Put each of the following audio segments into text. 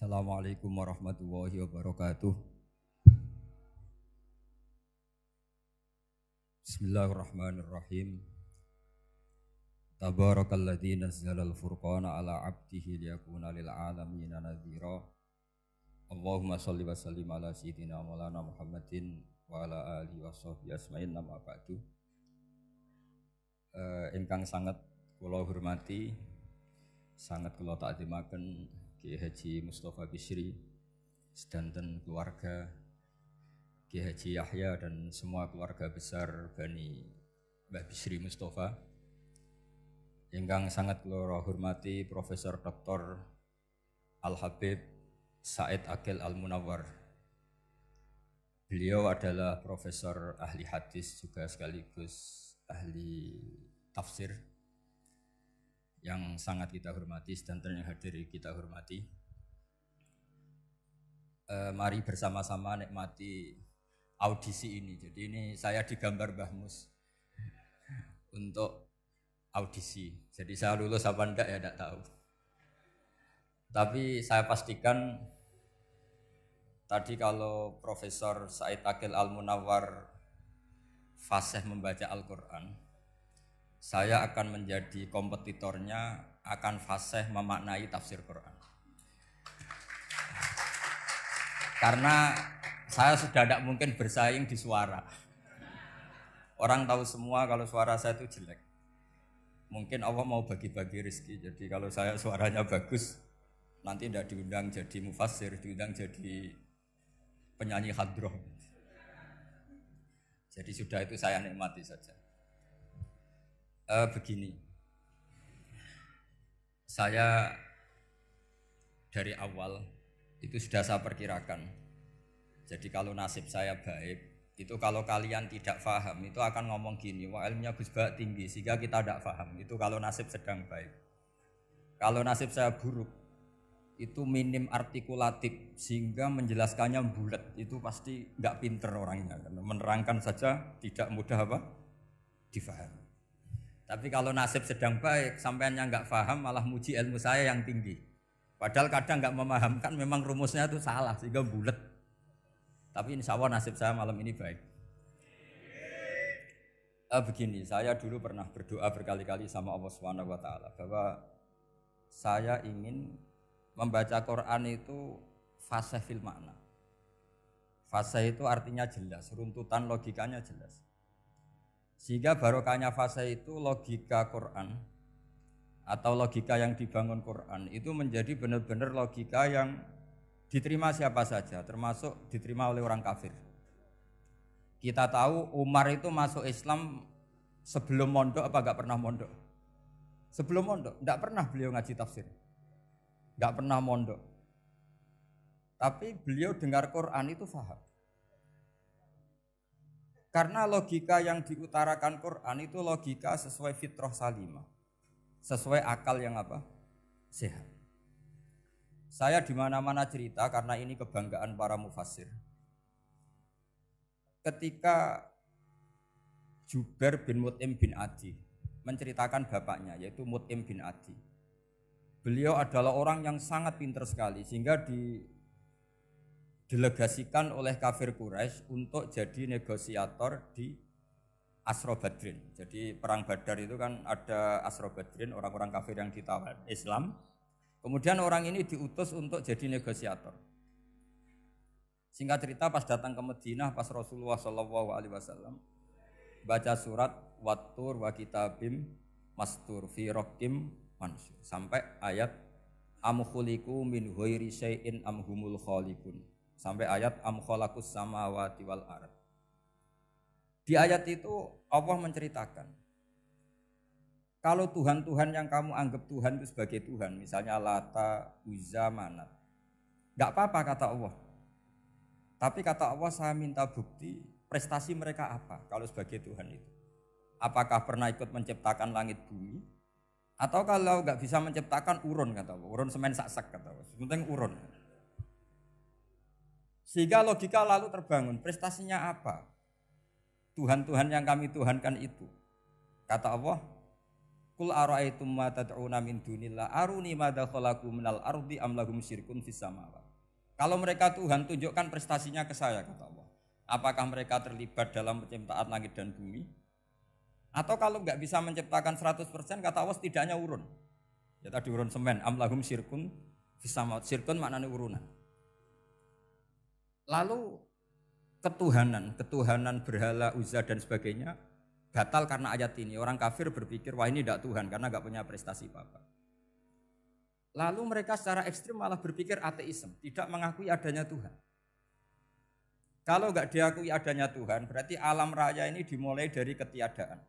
Assalamualaikum warahmatullahi wabarakatuh. Bismillahirrahmanirrahim. Tabarakalladzi nazzalal furqana ala 'abdihi liyakuna lil 'alamin nadhira. Allahumma shalli wa sallim ala sayyidina maulana Muhammadin wa ala alihi washabbihi asma'in amma ba'du. Ingkang sangat kula hormati, sangat kula takzimaken Kiai Haji Mustofa Bisri, sedanten keluarga Kiai Haji Yahya dan semua keluarga besar Bani Mbah Bisri Mustofa. Ingkang sangat kula hormati Profesor Dr. Al Habib Said Aqil Al Munawwar. Beliau adalah profesor ahli hadis juga sekaligus ahli tafsir yang sangat kita hormati, sedanten yang hadir kita hormati. Mari bersama-sama nikmati audisi ini. Jadi ini saya digambar Mbah Mus untuk audisi. Jadi saya lulus apa enggak ya enggak tahu. Tapi saya pastikan tadi kalau Profesor Said Aqil Al Munawwar fasih membaca Al-Quran, saya akan menjadi kompetitornya, akan fasih memaknai tafsir Quran. Karena saya sudah tidak mungkin bersaing di suara. Orang tahu semua kalau suara saya itu jelek. Mungkin Allah mau bagi-bagi rezeki. Jadi kalau saya suaranya bagus, nanti tidak diundang jadi mufassir, diundang jadi penyanyi hadroh. Jadi sudah itu saya nikmati saja. Begini, saya dari awal itu sudah saya perkirakan. Jadi kalau nasib saya baik, itu kalau kalian tidak paham, itu akan ngomong gini, wah ilmunya Gus Bak tinggi sehingga kita tidak paham. Itu kalau nasib sedang baik. Kalau nasib saya buruk, itu minim artikulatif sehingga menjelaskannya bulat, itu pasti nggak pinter orangnya. Menerangkan saja tidak mudah difahami. Tapi kalau nasib sedang baik, sampaiannya nggak paham, malah muji ilmu saya yang tinggi. Padahal kadang nggak memahamkan, memang rumusnya itu salah sehingga bulat. Tapi insya Allah nasib saya malam ini baik. Begini, saya dulu pernah berdoa berkali-kali sama Allah Subhanahu Wa Taala bahwa saya ingin membaca Quran itu fasih fil makna. Fasih itu artinya jelas, runtutan logikanya jelas. Sehingga barokahnya fase itu logika Quran atau logika yang dibangun Quran itu menjadi benar-benar logika yang diterima siapa saja, termasuk diterima oleh orang kafir. Kita tahu Umar itu masuk Islam sebelum mondok apa enggak pernah mondok? Sebelum mondok, enggak pernah beliau ngaji tafsir. Enggak pernah mondok. Tapi beliau dengar Quran itu faham. Karena logika yang diutarakan Quran itu logika sesuai fitrah salimah. Sesuai akal yang sehat. Saya di mana-mana cerita karena ini kebanggaan para mufassir. Ketika Jubair bin Mut'im bin Adi menceritakan bapaknya yaitu Mut'im bin Adi. Beliau adalah orang yang sangat pintar sekali sehingga didelegasikan oleh kafir Quraisy untuk jadi negosiator di Asra Badrin. Jadi perang Badar itu kan ada Asra Badrin, orang-orang kafir yang ditawar Islam. Kemudian orang ini diutus untuk jadi negosiator. Singkat cerita pas datang ke Madinah, pas Rasulullah SAW baca surat Wattur wa kitabim mastur fi raqim mansur sampai ayat am khuliqu min ghairi syai'in am humul khaliqun. Sampai ayat am khalaqus samawati wal ard. Di ayat itu Allah menceritakan kalau Tuhan-Tuhan yang kamu anggap Tuhan itu sebagai Tuhan, misalnya Lata, Uzza, Manat, enggak apa-apa kata Allah. Tapi kata Allah saya minta bukti prestasi mereka apa kalau sebagai Tuhan itu. Apakah pernah ikut menciptakan langit bumi? Atau kalau enggak bisa menciptakan urun kata Allah, urun semen sak-sak kata Allah. Penting urun. Sehingga logika lalu terbangun, prestasinya apa? Tuhan-Tuhan yang kami tuhankan itu. Kata Allah, Qul ara'aytum ma tad'una min dunillah aruni madza khalaqu minal ardi am lahum syirkun fis samawati. Kalau mereka Tuhan, tunjukkan prestasinya ke saya, kata Allah. Apakah mereka terlibat dalam penciptaan langit dan bumi? Atau kalau nggak bisa menciptakan 100%, kata Allah setidaknya urun. Ya tadi urun semen, am lahum syirkun fis samawati. Syirkun maknanya urunan. Lalu ketuhanan berhala, Uzza dan sebagainya batal karena ayat ini. Orang kafir berpikir, wah ini tidak Tuhan karena nggak punya prestasi apa-apa. Lalu mereka secara ekstrim malah berpikir ateisme, tidak mengakui adanya Tuhan. Kalau nggak diakui adanya Tuhan, berarti alam raya ini dimulai dari ketiadaan.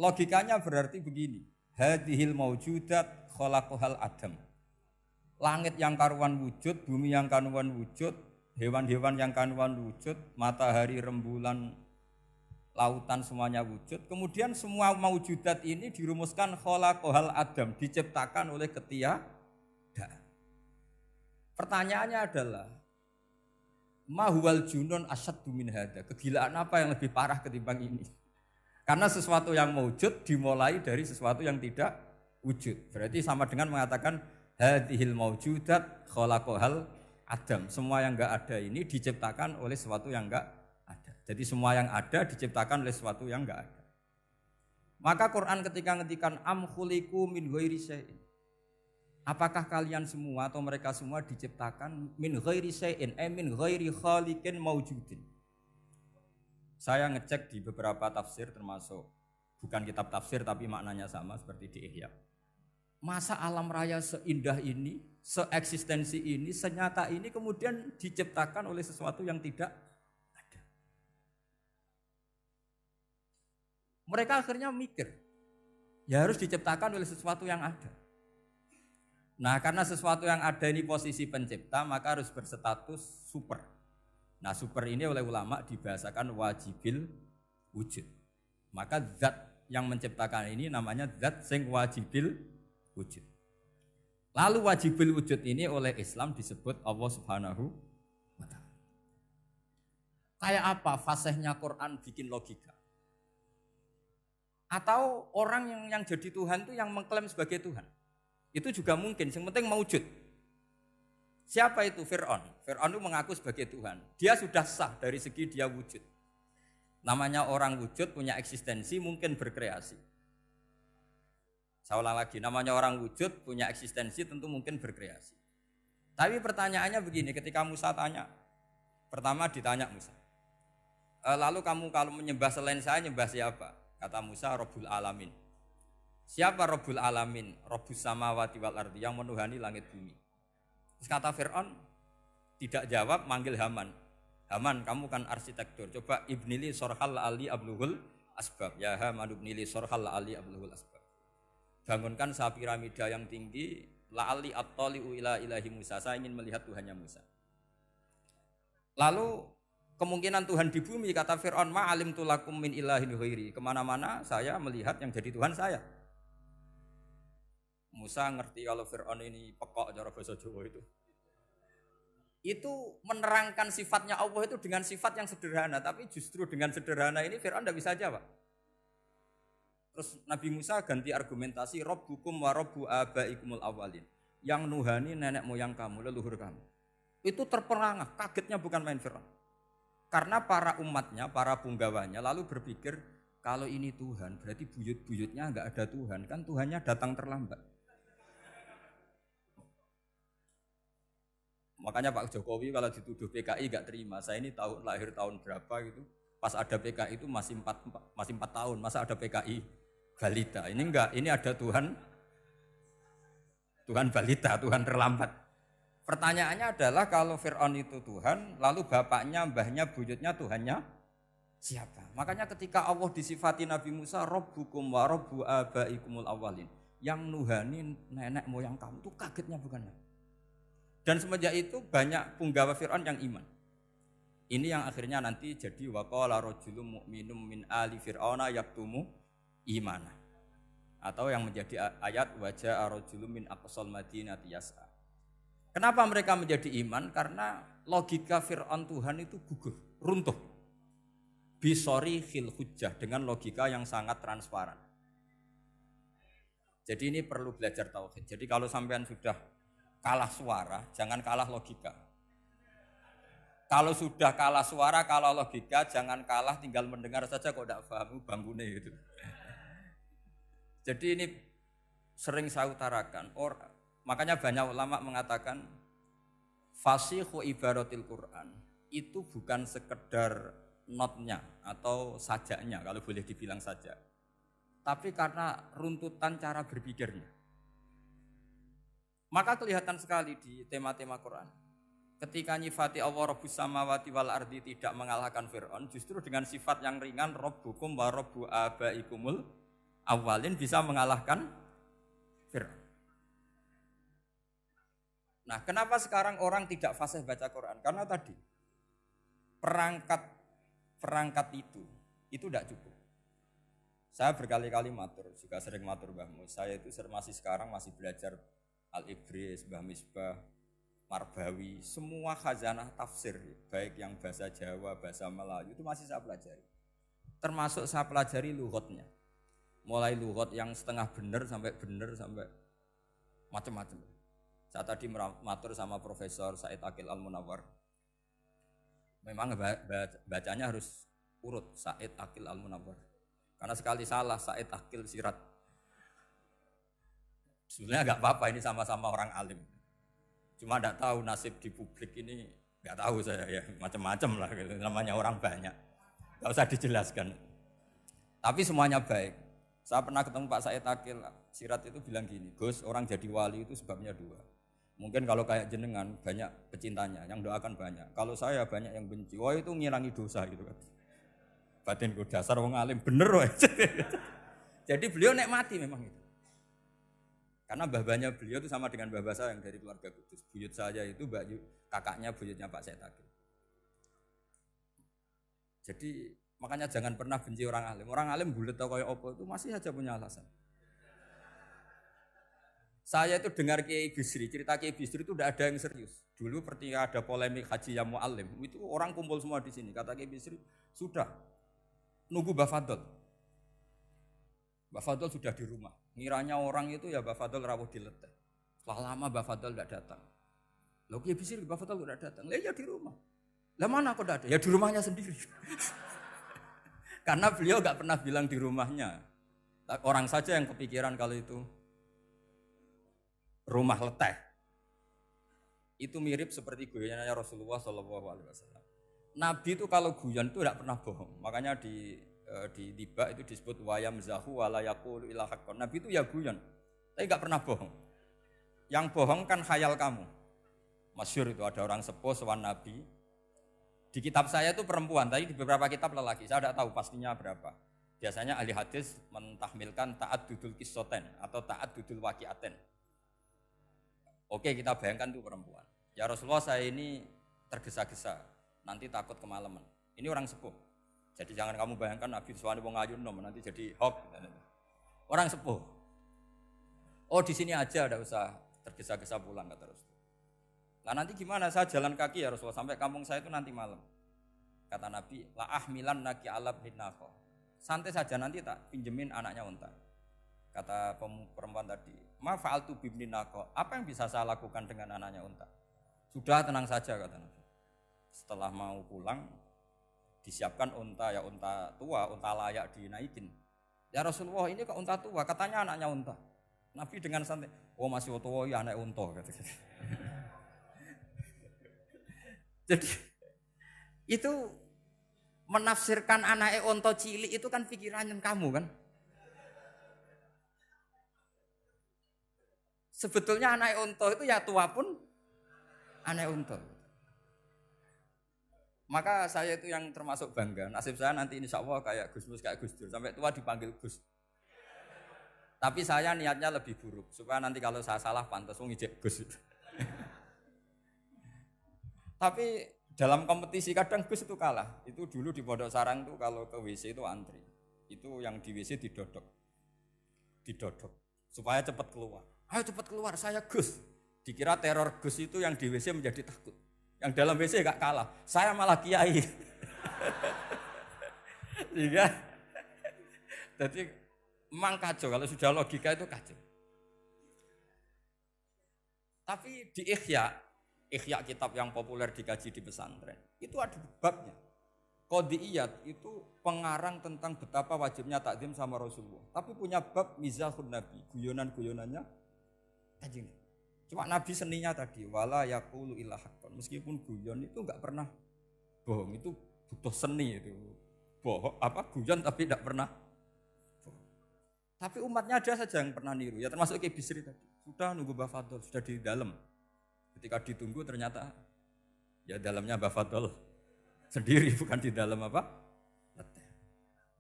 Logikanya berarti begini, hadhil maujudat khalaqahal adam. Langit yang karuan wujud, bumi yang karuan wujud, hewan-hewan yang karuan wujud, matahari, rembulan, lautan semuanya wujud. Kemudian semua maujudat ini dirumuskan khalaqahal adam, diciptakan oleh ketiadaan. Pertanyaannya adalah ma huwal junun asyaddu min hadza? Kegilaan apa yang lebih parah ketimbang ini? Karena sesuatu yang wujud dimulai dari sesuatu yang tidak wujud. Berarti sama dengan mengatakan hadhil maujudat khalaqahal adam. Semua yang enggak ada ini diciptakan oleh sesuatu yang enggak ada. Jadi semua yang ada diciptakan oleh sesuatu yang enggak ada. Maka Quran ketika ngendikan am khuliqu min ghairi syai'in. Apakah kalian semua atau mereka semua diciptakan min ghairi syai'in, min ghairi khaliqin maujudin. Saya ngecek di beberapa tafsir termasuk bukan kitab tafsir tapi maknanya sama seperti di Ihya. Masa alam raya seindah ini, seeksistensi ini, senyata ini kemudian diciptakan oleh sesuatu yang tidak ada. Mereka akhirnya mikir, ya harus diciptakan oleh sesuatu yang ada. Nah karena sesuatu yang ada ini posisi pencipta, maka harus berstatus super. Nah super ini oleh ulama dibahasakan wajibil wujud. Maka zat yang menciptakan ini namanya zat sing wajibil wujud. Lalu wajibil wujud ini oleh Islam disebut Allah Subhanahu wa ta'ala. Kayak apa fasihnya Quran bikin logika? Atau orang yang jadi Tuhan itu yang mengklaim sebagai Tuhan? Itu juga mungkin, yang penting mewujud. Siapa itu? Fir'aun. Fir'aun itu mengaku sebagai Tuhan. Dia sudah sah dari segi dia wujud. Namanya orang wujud punya eksistensi, mungkin berkreasi. Saya ulang lagi, namanya orang wujud punya eksistensi, tentu mungkin berkreasi. Tapi pertanyaannya begini, ketika Musa tanya, pertama ditanya Musa, lalu kamu kalau menyembah selain saya, nyembah siapa? Kata Musa, Rabbul Alamin. Siapa Rabbul Alamin? Rabbus samawati wal ardi, yang menuhani langit bumi. Terus kata Fir'aun, tidak jawab, manggil Haman. Haman, kamu kan arsitektur, coba ibnili sorhal ali abluhul asbab. Ya Haman ibnili sorhal ali abluhul asbab. Bangunkan sebuah piramida yang tinggi, la'ali at-tali'u ila ilahi Musa. Saya ingin melihat Tuhannya Musa. Lalu kemungkinan Tuhan di bumi, kata Fir'aun, ma'alim tulakum min ilahin ghairi. Kemana-mana saya melihat yang jadi Tuhan saya. Musa ngerti kalau Fir'aun ini pekok cara bahasa Jawa itu. Itu menerangkan sifatnya Allah itu dengan sifat yang sederhana. Tapi justru dengan sederhana ini Fir'aun tidak bisa jawab. Terus Nabi Musa ganti argumentasi, Rabbukum wa Rabbu abaikumul awalin. Yang nuhani nenek moyang kamu, leluhur kamu. Itu terperangah, kagetnya bukan main Fir'aun. Karena para umatnya, para punggawanya lalu berpikir, kalau ini Tuhan berarti buyut-buyutnya enggak ada Tuhan. Kan Tuhannya datang terlambat. Makanya Pak Jokowi kalau dituduh PKI enggak terima. Saya ini lahir tahun berapa gitu. Pas ada PKI itu masih 4 tahun. Masa ada PKI balita? Ini enggak, ini ada Tuhan balita, Tuhan terlambat. Pertanyaannya adalah kalau Fir'aun itu Tuhan, lalu bapaknya, mbahnya, buyutnya Tuhannya siapa? Makanya ketika Allah disifati Nabi Musa, Rabbukum wa Rabbu abaikumul awalin. Yang nuhani nenek moyang kamu itu kagetnya bukan main. Dan semenjak itu banyak punggawa Fir'aun yang iman. Ini yang akhirnya nanti jadi waqala rajulun mu'minum min ali fir'auna yaktumu imana. Atau yang menjadi ayat wajaa rajulun min aqsal madinati yas'a. Kenapa mereka menjadi iman? Karena logika Fir'aun Tuhan itu gugur, runtuh. Bisori khil hujjah, dengan logika yang sangat transparan. Jadi ini perlu belajar tauhid. Jadi kalau sampean sudah kalah suara, jangan kalah logika. Kalau sudah kalah suara, kalah logika, jangan kalah tinggal mendengar saja kok tidak paham bambune gitu. Jadi ini sering saya utarakan. Makanya banyak ulama mengatakan fasihu ibaratil Quran itu bukan sekedar notnya atau sajaknya kalau boleh dibilang saja. Tapi karena runtutan cara berpikirnya. Maka kelihatan sekali di tema-tema Quran. Ketika nyifati Allah Rabbus samawati wal ardi tidak mengalahkan Fir'aun, justru dengan sifat yang ringan Rabbukum wa Rabbu abaikumul awalin bisa mengalahkan Fir'aun. Nah, kenapa sekarang orang tidak fasih baca Quran? Karena tadi perangkat itu tidak cukup. Saya berkali-kali matur, juga sering matur Mbah Mus. Saya itu masih sekarang masih belajar Al-Ibris, Mbah Misbah, Marbawi, semua khazanah tafsir, baik yang bahasa Jawa, bahasa Melayu itu masih saya pelajari. Termasuk saya pelajari lughotnya. Mulai lughot yang setengah benar sampai macam-macam. Saya tadi matur sama Profesor Said Akil Al-Munawwar. Memang bacanya harus urut Said Akil Al-Munawwar. Karena sekali salah Said Akil Sirat. Sebenarnya enggak apa-apa, ini sama-sama orang alim. Cuma enggak tahu nasib di publik ini, enggak tahu saya ya, macam-macam lah gitu. Namanya orang banyak. Enggak usah dijelaskan. Tapi semuanya baik. Saya pernah ketemu Pak Said Akil Sirat itu bilang gini, Gus, orang jadi wali itu sebabnya dua. Mungkin kalau kayak jenengan banyak pecintanya, yang doakan banyak. Kalau saya banyak yang benci, wah itu ngilangi dosa gitu kan. Batin ku dasar wong alim bener wae. Jadi beliau nikmati memang itu. Karena mbah-mbahnya beliau itu sama dengan mbah saya yang dari keluarga Kudus. Buyut saya itu kakaknya buyutnya Pak Said Akil. Jadi makanya jangan pernah benci orang alim. Orang alim bulet tau kayak apa itu masih aja punya alasan. Saya itu dengar Kiai Bisri, cerita Kiai Bisri itu tidak ada yang serius. Dulu ketika ada polemik haji yang mu'alim, itu orang kumpul semua di sini. Kata Kiai Bisri, sudah nunggu Mbah Fadl. Mbah Fadl sudah di rumah. Ngiranya orang itu ya Mbah Fadl rawuh dileteh. Setelah lama Mbah Fadl tidak datang. Loh Kiai Bisri Mbah Fadl tidak datang. Lah ya di rumah. Lah mana kok tidak ada? Ya di rumahnya sendiri. Karena beliau enggak pernah bilang di rumahnya. Orang saja yang kepikiran kalau itu rumah leteh. Itu mirip seperti guyonannya Rasulullah SAW. Nabi itu kalau guyon itu tidak pernah bohong. Makanya di tiba itu disebut wayam zahu wala yaqulu illa haqqan. Nabi itu ya guyon, tapi enggak pernah bohong. Yang bohong kan khayal kamu. Masyhur itu ada orang sepuh sowan Nabi. Di kitab saya itu perempuan, tapi di beberapa kitab lelaki. Saya tidak tahu pastinya berapa. Biasanya ahli hadis mentahmilkan ta'addudul qissaten atau ta'addudul waqi'aten. Oke, kita bayangkan itu perempuan. Ya Rasulullah, saya ini tergesa-gesa, nanti takut kemalaman. Ini orang sepuh. Jadi jangan kamu bayangkan Nabi suami wong ayu nom nanti jadi hoax. Orang sepuh. Oh di sini aja, enggak usah tergesa-gesa pulang kata Rasul. Nah nanti gimana? Saya jalan kaki ya Rasulullah sampai kampung saya itu nanti malam. Kata Nabi, la ahmilan naki alab hinako. Santai saja nanti tak pinjemin anaknya unta. Kata perempuan tadi, ma fa'altu bibninako. Apa yang bisa saya lakukan dengan anaknya unta? Sudah tenang saja kata Nabi. Setelah mau pulang, disiapkan unta, ya unta tua, unta layak dinaikin. Ya Rasulullah ini kok unta tua, katanya anaknya unta. Nabi dengan santai, oh masih tua ya anak unta. Jadi itu menafsirkan anaknya unta cilik itu kan pikirannya kamu kan. Sebetulnya anak unta itu ya tua pun anak unta. Maka saya itu yang termasuk bangga. Nasib saya nanti insya Allah kayak Gus Mus, kayak Gus Dur. Sampai tua dipanggil Gus. Tapi saya niatnya lebih buruk. Supaya nanti kalau saya salah pantas ngijek Gus. Tapi dalam kompetisi kadang Gus itu kalah. Itu dulu di Pondok Sarang itu kalau ke WC itu antri. Itu yang di WC didodok. Supaya cepat keluar. Ayo cepat keluar, saya Gus. Dikira teror Gus itu yang di WC menjadi takut. Yang dalam WC gak kalah, saya malah kiai. Iya. Jadi memang kacau, kalau sudah logika itu kacau. Tapi di Ihya kitab yang populer dikaji di pesantren, itu ada babnya. Qadiyat itu pengarang tentang betapa wajibnya takzim sama Rasulullah. Tapi punya bab mizahun Nabi, guyonan-guyonannya Kanjeng. Cuma Nabi seninya tadi, wala yaqulu illa haqqan. Meskipun guyon itu enggak pernah bohong, itu butuh seni itu. Bohong guyon tapi tidak pernah bohong. Tapi umatnya ada saja yang pernah niru, ya termasuk Ki Bisri tadi. Sudah nunggu Mbah Fadl, sudah di dalam. Ketika ditunggu ternyata ya dalamnya Mbah Fadl sendiri, bukan di dalam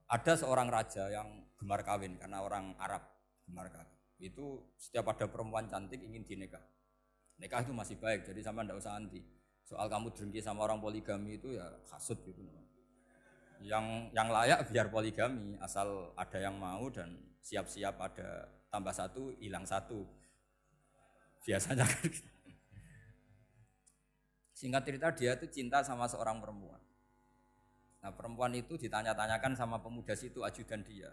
Ada seorang raja yang gemar kawin karena orang Arab gemar kawin. Itu setiap ada perempuan cantik ingin dinikah. Nikah itu masih baik, jadi sama ndak usah anti. Soal kamu dengki sama orang poligami itu ya hasut gitu. Yang layak biar poligami, asal ada yang mau dan siap-siap ada tambah satu, hilang satu. Biasanya kan gitu. Singkat cerita dia itu cinta sama seorang perempuan. Nah perempuan itu ditanya-tanyakan sama pemuda situ ajudan dia.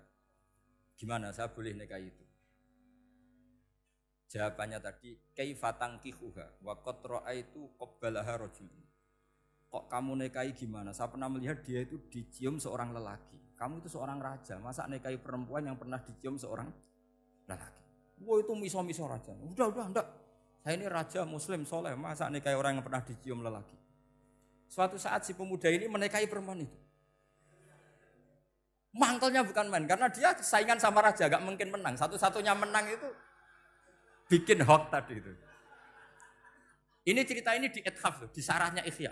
Gimana saya boleh nikah itu? Jawabannya tadi kaifatang kihuha wa qad ra'aitu qabbalaha rajul. Kok kamu nikahi gimana? Saya pernah melihat dia itu dicium seorang lelaki. Kamu itu seorang raja, masa nikahi perempuan yang pernah dicium seorang lelaki? Wah itu miso-miso raja. Udah enggak. Saya ini raja muslim soleh, masa nikahi orang yang pernah dicium lelaki? Suatu saat si pemuda ini menikahi perempuan itu. Mangkelnya bukan main, karena dia saingan sama raja, gak mungkin menang. Satu-satunya menang itu bikin hoax tadi itu. Ini cerita ini di Ithaf, di sarahnya Ihya.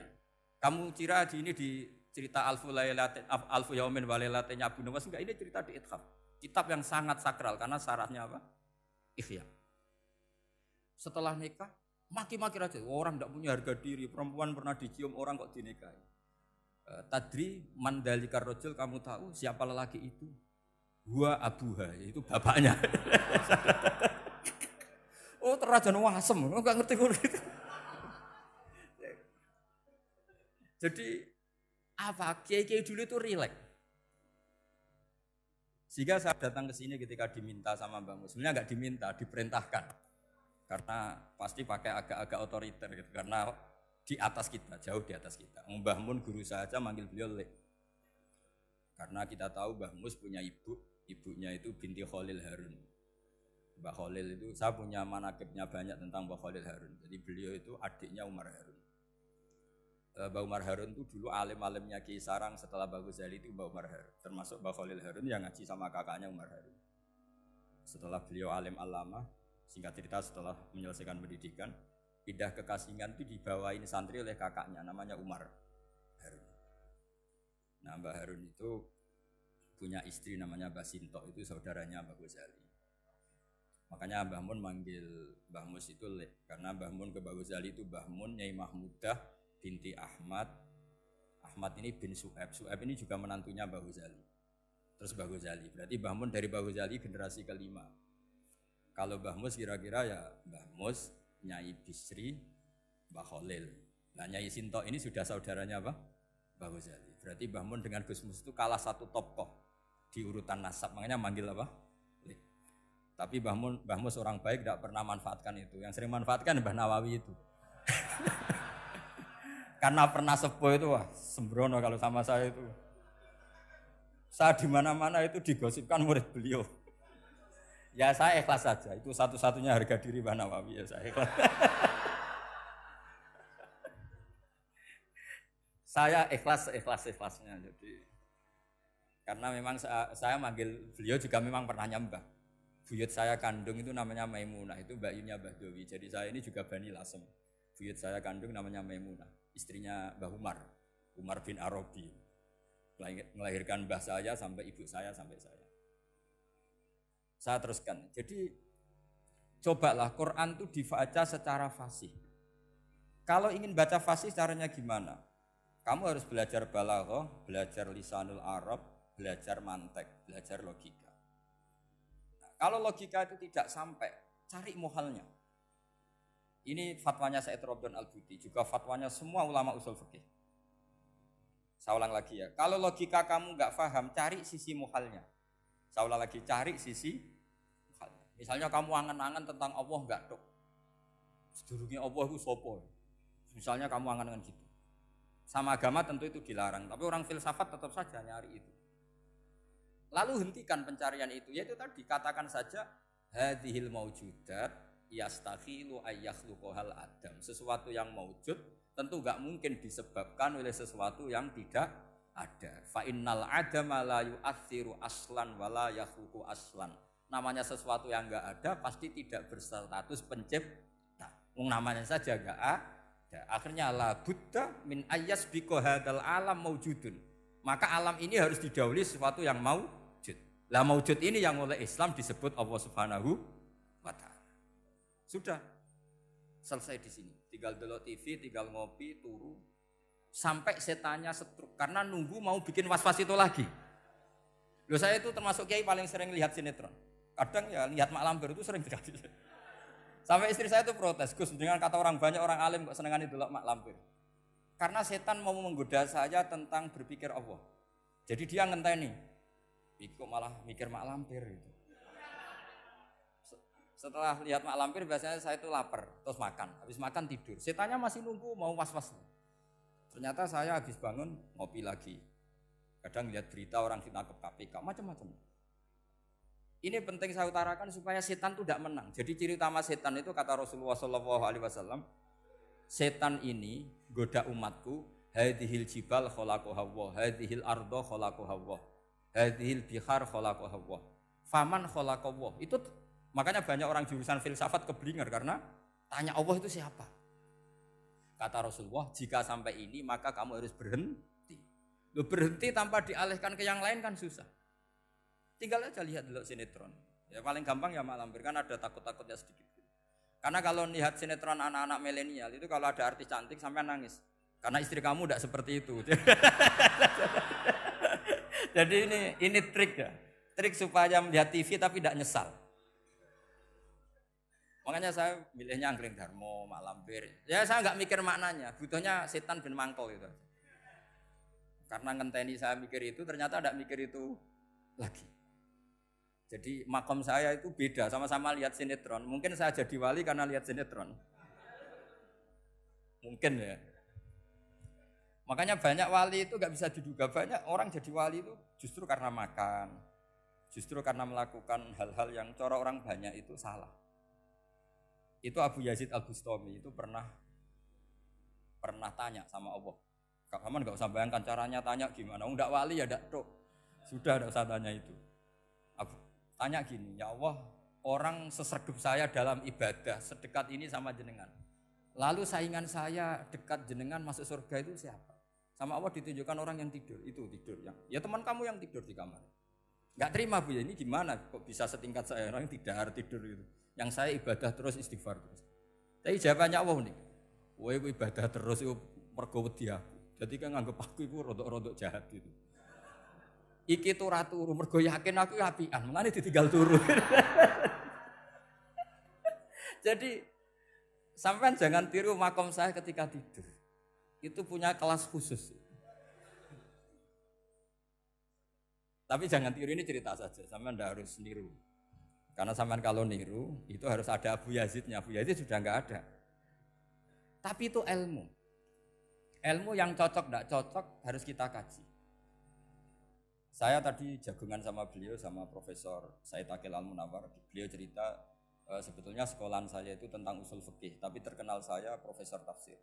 Kamu kira ini di cerita Alfu Yaumin wa Lailatin Abu Nawas, enggak, ini cerita di Ithaf. Kitab yang sangat sakral karena sarahnya apa? Ihya. Setelah nikah, maki-maki raja. Orang tidak punya harga diri, perempuan pernah dicium orang kok dinikahi. Tadri mandalikar rojul, kamu tahu siapa lelaki itu? Gua abuha, itu bapaknya. Oh terrajan wasem, enggak ngerti gitu. Jadi apa? Kiai-kiai dulu itu rileks. Sehingga saya datang ke sini ketika diminta sama Mbah Mus. Sebenarnya enggak diminta, diperintahkan. Karena pasti pakai agak-agak otoriter gitu. Karena di atas kita, jauh di atas kita. Mbah Mun guru saja manggil beliau Lek. Karena kita tahu Mbah Mus punya ibu, ibunya itu binti Khalil Harun. Mbah Khalil itu, saya punya manakibnya banyak tentang Mbah Khalil Harun. Jadi beliau itu adiknya Umar Harun. Mbah Umar Harun itu dulu alim-alimnya Ki Sarang, setelah Mbah Ghazali itu Mbah Umar Harun. Termasuk Mbah Khalil Harun yang ngaji sama kakaknya Umar Harun. Setelah beliau alim alama, singkat cerita setelah menyelesaikan pendidikan, pindah ke Kasingan itu dibawain santri oleh kakaknya namanya Umar Harun. Nah Mbah Harun itu punya istri namanya Mbah Sinto, itu saudaranya Mbah Ghazali. Makanya Mbah Mun manggil Mbah Mus itu Lek, karena Mbah Mun ke Mbah Ghazali itu Mbah Mun Nyai Mahmudah binti Ahmad. Ahmad ini bin Su'aib. Su'aib ini juga menantunya Mbah Ghazali. Terus Mbah Ghazali, berarti Mbah Mun dari Mbah Ghazali generasi kelima. Kalau Mbah Mus kira-kira ya Mbah Mus, Nyai Bisri, Mbah Khalil. Nah Nyai Sinto ini sudah saudaranya apa? Mbah Ghazali. Berarti Mbah Mun dengan Gus Mus itu kalah satu tokoh di urutan nasab. Makanya manggil apa? Tapi Mbah Mus orang baik, tidak pernah manfaatkan itu. Yang sering manfaatkan Mbah Nawawi itu. Karena pernah sepuh itu, wah sembrono kalau sama saya itu. Saya di mana-mana itu digosipkan murid beliau. Ya saya ikhlas saja, itu satu-satunya harga diri Mbah Nawawi, ya saya ikhlas. Saya ikhlas-ikhlasnya. Jadi karena memang saya manggil beliau juga memang pernah nyembah. Buyut saya kandung itu namanya Maimunah, itu mbaknya Mbah Dowi. Jadi saya ini juga Bani Lasem. Buyut saya kandung namanya Maimunah, istrinya Mbah Umar bin Arabi. Melahirkan mbah saya sampai ibu saya sampai saya. Saya teruskan. Jadi cobalah Quran itu dibaca secara fasih. Kalau ingin baca fasih caranya gimana? Kamu harus belajar balaghah, belajar lisanul Arab, belajar mantek, belajar logika. Nah, kalau logika itu tidak sampai, cari muhalnya. Ini fatwanya Said Robdon Al-Buti, juga fatwanya semua ulama usul fikih. Saya ulang lagi ya, kalau logika kamu nggak paham, cari sisi muhalnya. Saya ulang lagi, cari sisi muhalnya. Misalnya kamu angan-angan tentang Allah nggak dok. Sedurunge Allah iku sapa? Misalnya kamu angan-angan gitu. Sama agama tentu itu dilarang, tapi orang filsafat tetap saja nyari itu. Lalu hentikan pencarian itu, yaitu tadi katakan saja hadhil maujudat yastakhilu ayyakhluqal adam. Sesuatu yang maujud tentu enggak mungkin disebabkan oleh sesuatu yang tidak ada. Fa innal adama la yu'athiru aslan wala yakhluqu aslan. Namanya sesuatu yang enggak ada pasti tidak berstatus pencipta. Namanya saja enggak ada. Akhirnya la buddha min ayyasbiqo hadzal alam maujudun. Maka alam ini harus didahului sesuatu yang maujud. Lah maujud ini yang oleh Islam disebut Allah Subhanahu wa taala. Sudah selesai di sini. Tinggal delok TV, tinggal ngopi, turu sampai setannya setruk karena nunggu mau bikin was-was itu lagi. Loh saya itu termasuk kiai paling sering lihat sinetron. Kadang ya lihat Mak Lampir itu sering terjadi. Sampai istri saya itu protes, Gus, dengan kata orang banyak orang alim kok senengane delok Mak Lampir. Karena setan mau menggoda saya tentang berpikir Allah. Jadi dia ngenteni. Kok malah mikir Mak Lampir gitu. Setelah lihat Mak Lampir biasanya saya itu lapar, terus makan. Habis makan tidur. Setannya masih nunggu mau was-was. Ternyata saya habis bangun ngopi lagi. Kadang lihat berita orang ditangkap KPK, macam-macam. Ini penting saya utarakan supaya setan itu tidak menang. Jadi ciri utama setan itu kata Rasulullah SAW, setan ini goda umatku, hadhil jibal khalaqaha Allah, hadhil ardo khalaqaha Allah, hadhil bihar khalaqaha Allah, faman khalaqaha Allah. Itu makanya banyak orang jurusan filsafat keblinger karena tanya Allah itu siapa. Kata Rasulullah, jika sampai ini maka kamu harus berhenti. Loh, berhenti tanpa dialihkan ke yang lain kan susah. Tinggal aja lihat dulu sinetron. Ya paling gampang ya Mak Lampir, kan ada takut-takutnya sedikit. Karena kalau lihat sinetron anak-anak milenial itu kalau ada artis cantik sampai nangis. Karena istri kamu tidak seperti itu. Jadi ini trik ya. Trik supaya melihat TV tapi tidak nyesal. Makanya saya milihnya Anggreng Darmo, Mak Lampir. Ya saya nggak mikir maknanya, butuhnya setan bin mangkol itu. Karena ngenteni saya mikir itu, ternyata tidak mikir itu lagi. Jadi makom saya itu beda, sama-sama lihat sinetron. Mungkin saya jadi wali karena lihat sinetron. Mungkin ya. Makanya banyak wali itu nggak bisa diduga. Banyak orang jadi wali itu justru karena makan. Justru karena melakukan hal-hal yang cara orang banyak itu salah. Itu Abu Yazid Al-Bustami itu pernah tanya sama Allah. Kamu nggak usah bayangkan caranya tanya gimana. Enggak wali ya enggak tok. Sudah enggak usah tanya itu. Tanya gini, ya Allah, orang sesregep saya dalam ibadah sedekat ini sama jenengan. Lalu saingan saya dekat jenengan masuk surga itu siapa? Sama Allah ditunjukkan orang yang tidur, itu tidur yang. Ya teman kamu yang tidur di kamar. Enggak terima Bu ya, ini gimana kok bisa setingkat saya orang tidak tidur gitu. Yang saya ibadah terus istighfar terus. Tapi jawabannya Allah nih. Kowe ibadah terus itu mergo wedi aku. Jadi kan nganggep aku iku rodok-rodok jahat gitu. Iki tuh ratu mergo yakin aku apian, mengane ditinggal turu. Jadi sampean jangan tiru makom saya ketika tidur. Itu punya kelas khusus. Tapi jangan tiru, ini cerita saja, sampean ndak harus niru. Karena sampean kalau niru itu harus ada Abu Yazidnya. Abu Yazid sudah enggak ada. Tapi itu ilmu. Ilmu yang cocok enggak cocok harus kita kaji. Saya tadi jagungan sama beliau, sama Profesor Said Akil Al-Munawar. Beliau cerita sebetulnya sekolahan saya itu tentang usul fikih, tapi terkenal saya Profesor Tafsir.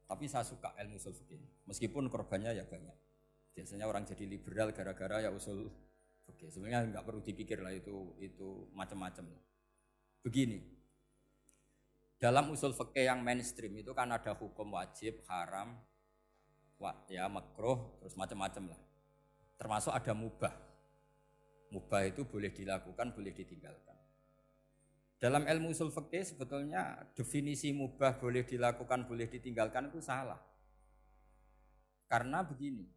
Tapi saya suka ilmu usul fikih, meskipun korbannya ya banyak. Biasanya orang jadi liberal gara-gara ya usul fikih. Sebenarnya nggak perlu dipikir lah itu macam-macam. Begini, dalam usul fikih yang mainstream itu kan ada hukum wajib, haram, ya makruh, terus macam-macam lah. Termasuk ada mubah. Mubah itu boleh dilakukan, boleh ditinggalkan. Dalam ilmu usul fikih sebetulnya definisi mubah boleh dilakukan, boleh ditinggalkan itu salah. Karena begini,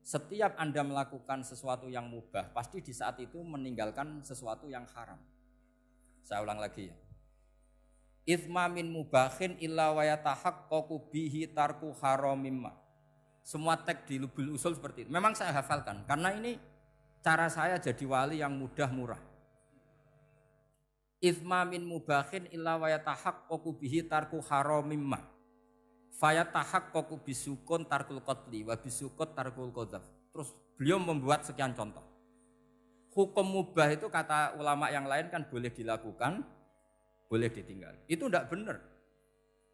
setiap Anda melakukan sesuatu yang mubah, pasti di saat itu meninggalkan sesuatu yang haram. Saya ulang lagi ya. Itsma min mubahin illa wa yatahaqqaqu bihi tarku haramimma. Semua teks di Lubul Usul seperti itu. Memang saya hafalkan, karena ini cara saya jadi wali yang mudah murah. Itsma min mubahin illa wa yatahaqqaqu bihi tarku haramimma. Fayatahaqqaqu bisukun tarkul qatli wa bisukut tarkul qadzaf. Terus beliau membuat sekian contoh. Hukum mubah itu kata ulama yang lain kan boleh dilakukan, boleh ditinggal. Itu tidak benar.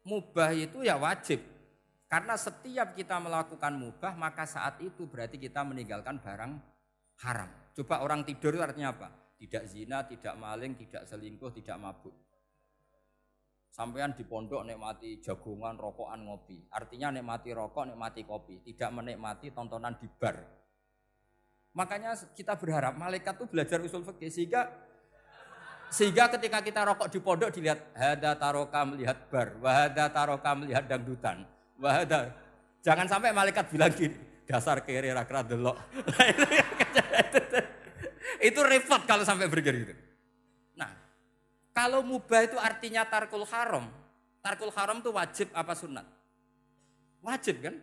Mubah itu ya wajib. Karena setiap kita melakukan mubah maka saat itu berarti kita meninggalkan barang haram. Coba orang tidur itu artinya apa? Tidak zina, tidak maling, tidak selingkuh, tidak mabuk. Sampean di pondok nikmati jagongan, rokokan, ngopi. Artinya nikmati rokok, nikmati kopi. Tidak menikmati tontonan di bar. Makanya kita berharap malaikat itu belajar usul fikih sehingga ketika kita rokok di pondok dilihat hada taroka melihat bar, wahada taroka melihat dangdutan, wahada. Jangan sampai malaikat bilang gini, dasar kere rakra delok. Itu repot kalau sampai bergerak gitu. Nah, kalau mubah itu artinya tarkul haram. Tarkul haram itu wajib apa sunat? Wajib kan?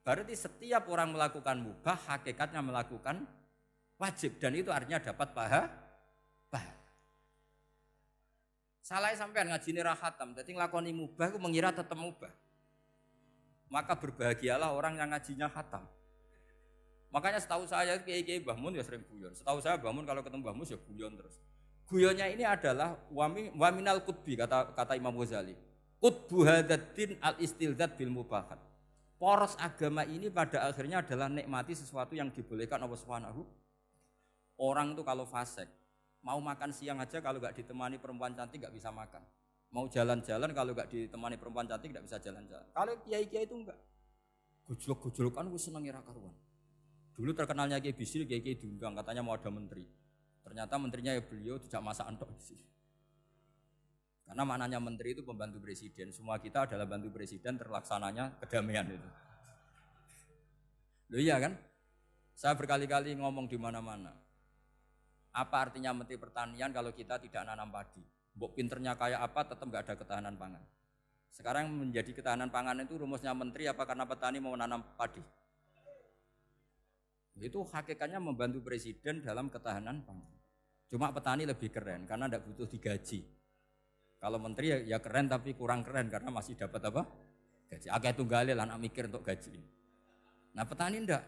Berarti setiap orang melakukan mubah hakikatnya melakukan wajib dan itu artinya dapat pahala. Salah sampean ngajine ra khatam, dadi nglakoni mubah iku mengira tetep mubah. Maka berbahagialah orang yang ngajinya khatam. Makanya setahu saya kiai-kiai Mbah Mun ya sering guyon. Setahu saya Mbah Mun kalau ketemu Mbah Mun ya guyon terus. Guyonnya ini adalah waminal qutbi kata Imam Ghazali. Qutbu hadzal al-istilzat bil mubahat. Poros agama ini pada akhirnya adalah nikmati sesuatu yang dibolehkan Allah Subhanahu. Orang itu kalau fasik, mau makan siang aja kalau enggak ditemani perempuan cantik enggak bisa makan. Mau jalan-jalan kalau enggak ditemani perempuan cantik enggak bisa jalan-jalan. Kalau kiai-kiai itu enggak. Gojlok-gojlokan wis seneng ira karuan. Dulu terkenalnya Kiai Bisri, Kiai diundang katanya mau ada menteri. Ternyata menterinya ya beliau tidak masak antok di sini. Karena maknanya menteri itu pembantu presiden. Semua kita adalah bantu presiden terlaksananya kedamaian itu. Loh iya kan? Saya berkali-kali ngomong di mana-mana. Apa artinya menteri pertanian kalau kita tidak nanam padi? Mbok pinternya kayak apa tetap nggak ada ketahanan pangan. Sekarang menjadi ketahanan pangan itu rumusnya menteri apa karena petani mau nanam padi? Itu hakikatnya membantu presiden dalam ketahanan pangan. Cuma petani lebih keren karena tidak butuh digaji. Kalau menteri ya keren tapi kurang keren karena masih dapat apa? Gaji. Akeh tunggalil anak mikir untuk gaji. Nah petani enggak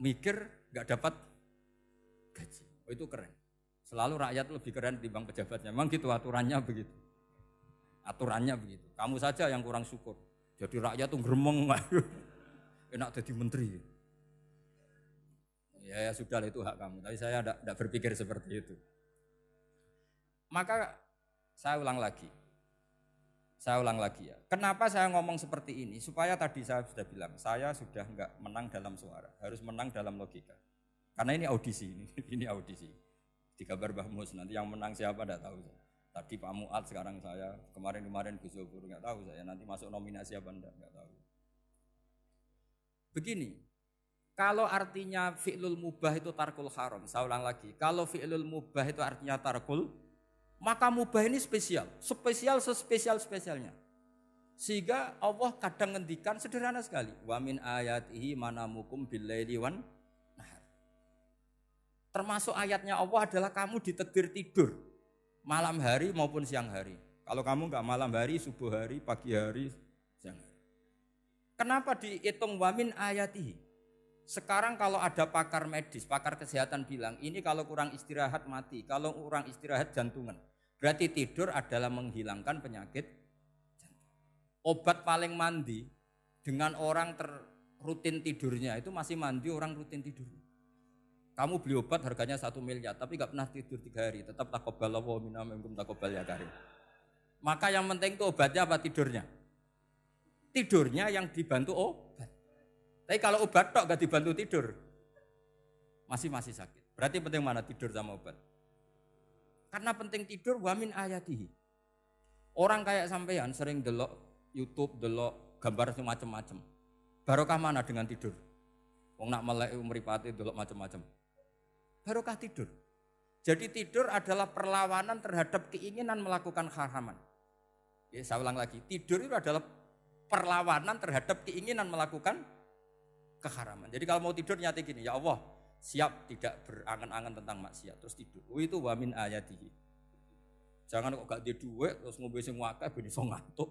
mikir enggak dapat gaji. Oh, itu keren. Selalu rakyat lebih keren dibanding pejabatnya. Memang gitu aturannya begitu. Aturannya begitu. Kamu saja yang kurang syukur. Jadi rakyat tuh gremeng. Enak jadi menteri. Ya sudah itu hak kamu. Tapi saya tidak berpikir seperti itu. Maka saya ulang lagi ya. Kenapa saya ngomong seperti ini? Supaya tadi saya sudah bilang, saya sudah enggak menang dalam suara, harus menang dalam logika. Karena ini audisi, ini audisi. Di kabar Mbah Mus, nanti yang menang siapa enggak tahu saya. Tadi Pak Mu'ad, sekarang saya, kemarin Gus Zofur enggak tahu saya, nanti masuk nominasi apa enggak tahu. Begini, kalau artinya fi'lul mubah itu tarkul haram, saya ulang lagi. Kalau fi'lul mubah itu artinya tarkul, maka mubah ini spesial sespesialnya. Sehingga Allah kadang ngendikan sederhana sekali. Wa min ayatihi manamukum billaili wan nahar. Termasuk ayatnya Allah adalah kamu ditedir tidur malam hari maupun siang hari. Kalau kamu enggak malam hari, subuh hari, pagi hari, siang hari. Kenapa dihitung wa min ayatihi? Sekarang kalau ada pakar medis, pakar kesehatan bilang, ini kalau kurang istirahat mati, kalau kurang istirahat jantungan. Berarti tidur adalah menghilangkan penyakit jantung. Obat paling mandi dengan orang rutin tidurnya, itu masih mandi orang rutin tidur. Kamu beli obat harganya 1 miliar, tapi gak pernah tidur 3 hari, tetap taqabbalallahu minna minkum taqabbal ya karim. Maka yang penting itu obatnya apa tidurnya? Tidurnya yang dibantu obat. Tapi kalau obat tok gak dibantu tidur, masih sakit. Berarti penting mana tidur sama obat? Karena penting tidur wa min ayatihi. Orang kayak sampean sering delok YouTube, delok gambar macam-macam. Barokah mana dengan tidur? Wong nak melek mripate delok macam-macam. Barokah tidur. Jadi tidur adalah perlawanan terhadap keinginan melakukan haraman. Ya, saya ulang lagi, tidur itu adalah perlawanan terhadap keinginan melakukan keharaman. Jadi kalau mau tidur nyati gini, ya Allah, siap tidak berangan-angan tentang maksiat terus tidur. Itu wa min ayatihi. Jangan kok gak di duit terus ngombe sing akeh ben iso ngantuk.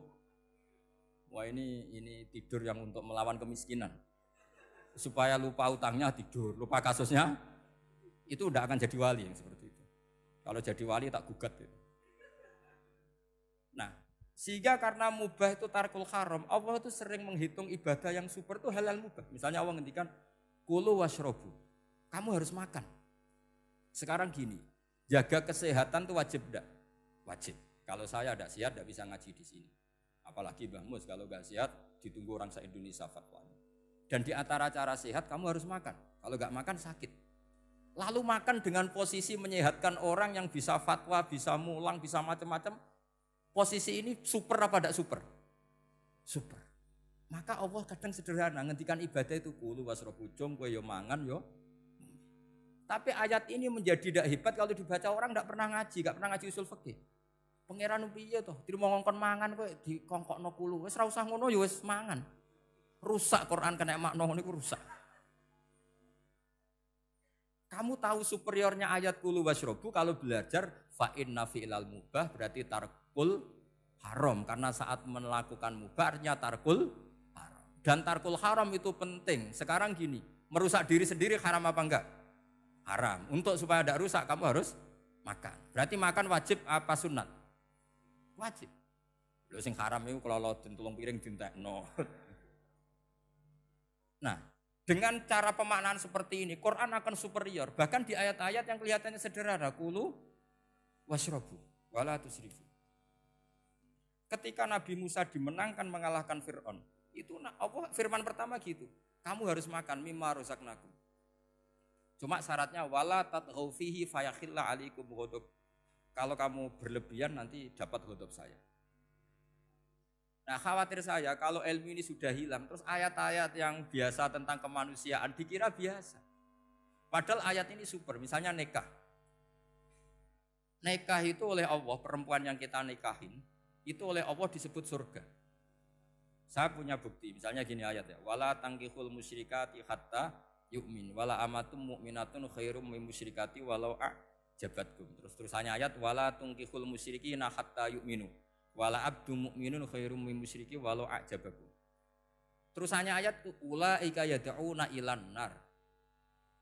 Wah ini tidur yang untuk melawan kemiskinan. Supaya lupa utangnya tidur, lupa kasusnya itu udah akan jadi wali yang seperti itu. Kalau jadi wali tak gugat itu. Nah, sehingga karena mubah itu tarkul haram, Allah itu sering menghitung ibadah yang super itu halal mubah. Misalnya Allah ngendikan kulu washrobu, kamu harus makan. Sekarang gini, jaga kesehatan itu wajib enggak? Wajib. Kalau saya tidak sehat tidak bisa ngaji di sini. Apalagi Mbah Mus kalau nggak sehat ditunggu orang se-Indonesia fatwanya. Dan di antara cara sehat kamu harus makan. Kalau nggak makan sakit. Lalu makan dengan posisi menyehatkan orang yang bisa fatwa, bisa mulang, bisa macam-macam. Posisi ini super apa tidak super? Super. Maka Allah kadang sederhana ngendikan ibadah itu kulu wasrobu jom kowe yo mangan yo. Tapi ayat ini menjadi tidak hebat kalau dibaca orang tidak pernah ngaji, nggak pernah ngaji usul fikih. Pangeran piye toh? Dirimo ngongkon mangan kowe dikongkokno kulu. Wis ora usah ngono ya wis mangan. Rusak Quran kena makna niku rusak. Kamu tahu superiornya ayat kulu wasrobu kalau belajar fa inna fi'lal mubah berarti tarkul haram karena saat melakukan mubah artinya tarkul haram. Dan tarkul haram itu penting. Sekarang gini, merusak diri sendiri haram apa enggak? Haram. Untuk supaya tidak rusak kamu harus makan. Berarti makan wajib apa sunat? Wajib. Lho sing haram itu kalau tulung piring dintekno. Nah, dengan cara pemaknaan seperti ini, Quran akan superior. Bahkan di ayat-ayat yang kelihatannya sederhana, kulu washrobu, wala tusrifu. Ketika Nabi Musa dimenangkan mengalahkan Fir'aun, itu Allah firman pertama gitu, kamu harus makan mimma rozaqnakum. Cuma syaratnya wala tatghaw fihi fayakhilla alaikum ghadab. Kalau kamu berlebihan nanti dapat ghadab saya. Nah khawatir saya kalau ilmu ini sudah hilang terus ayat-ayat yang biasa tentang kemanusiaan dikira biasa. Padahal ayat ini super, misalnya nikah. Nikah itu oleh Allah, perempuan yang kita nikahin itu oleh Allah disebut surga. Saya punya bukti, misalnya gini ayat ya, wala tangkihul musyrikati hatta yu'min, wala amatum mu'minatun khairum min musyrikati walau a'jabatkum. Terusannya ayat wala tangkihul musyrikina hatta yu'minu. Wala abdu mu'minun khairum min musyriki walau a'jabakum. Terusannya ayat ulaika yad'una ilan nar.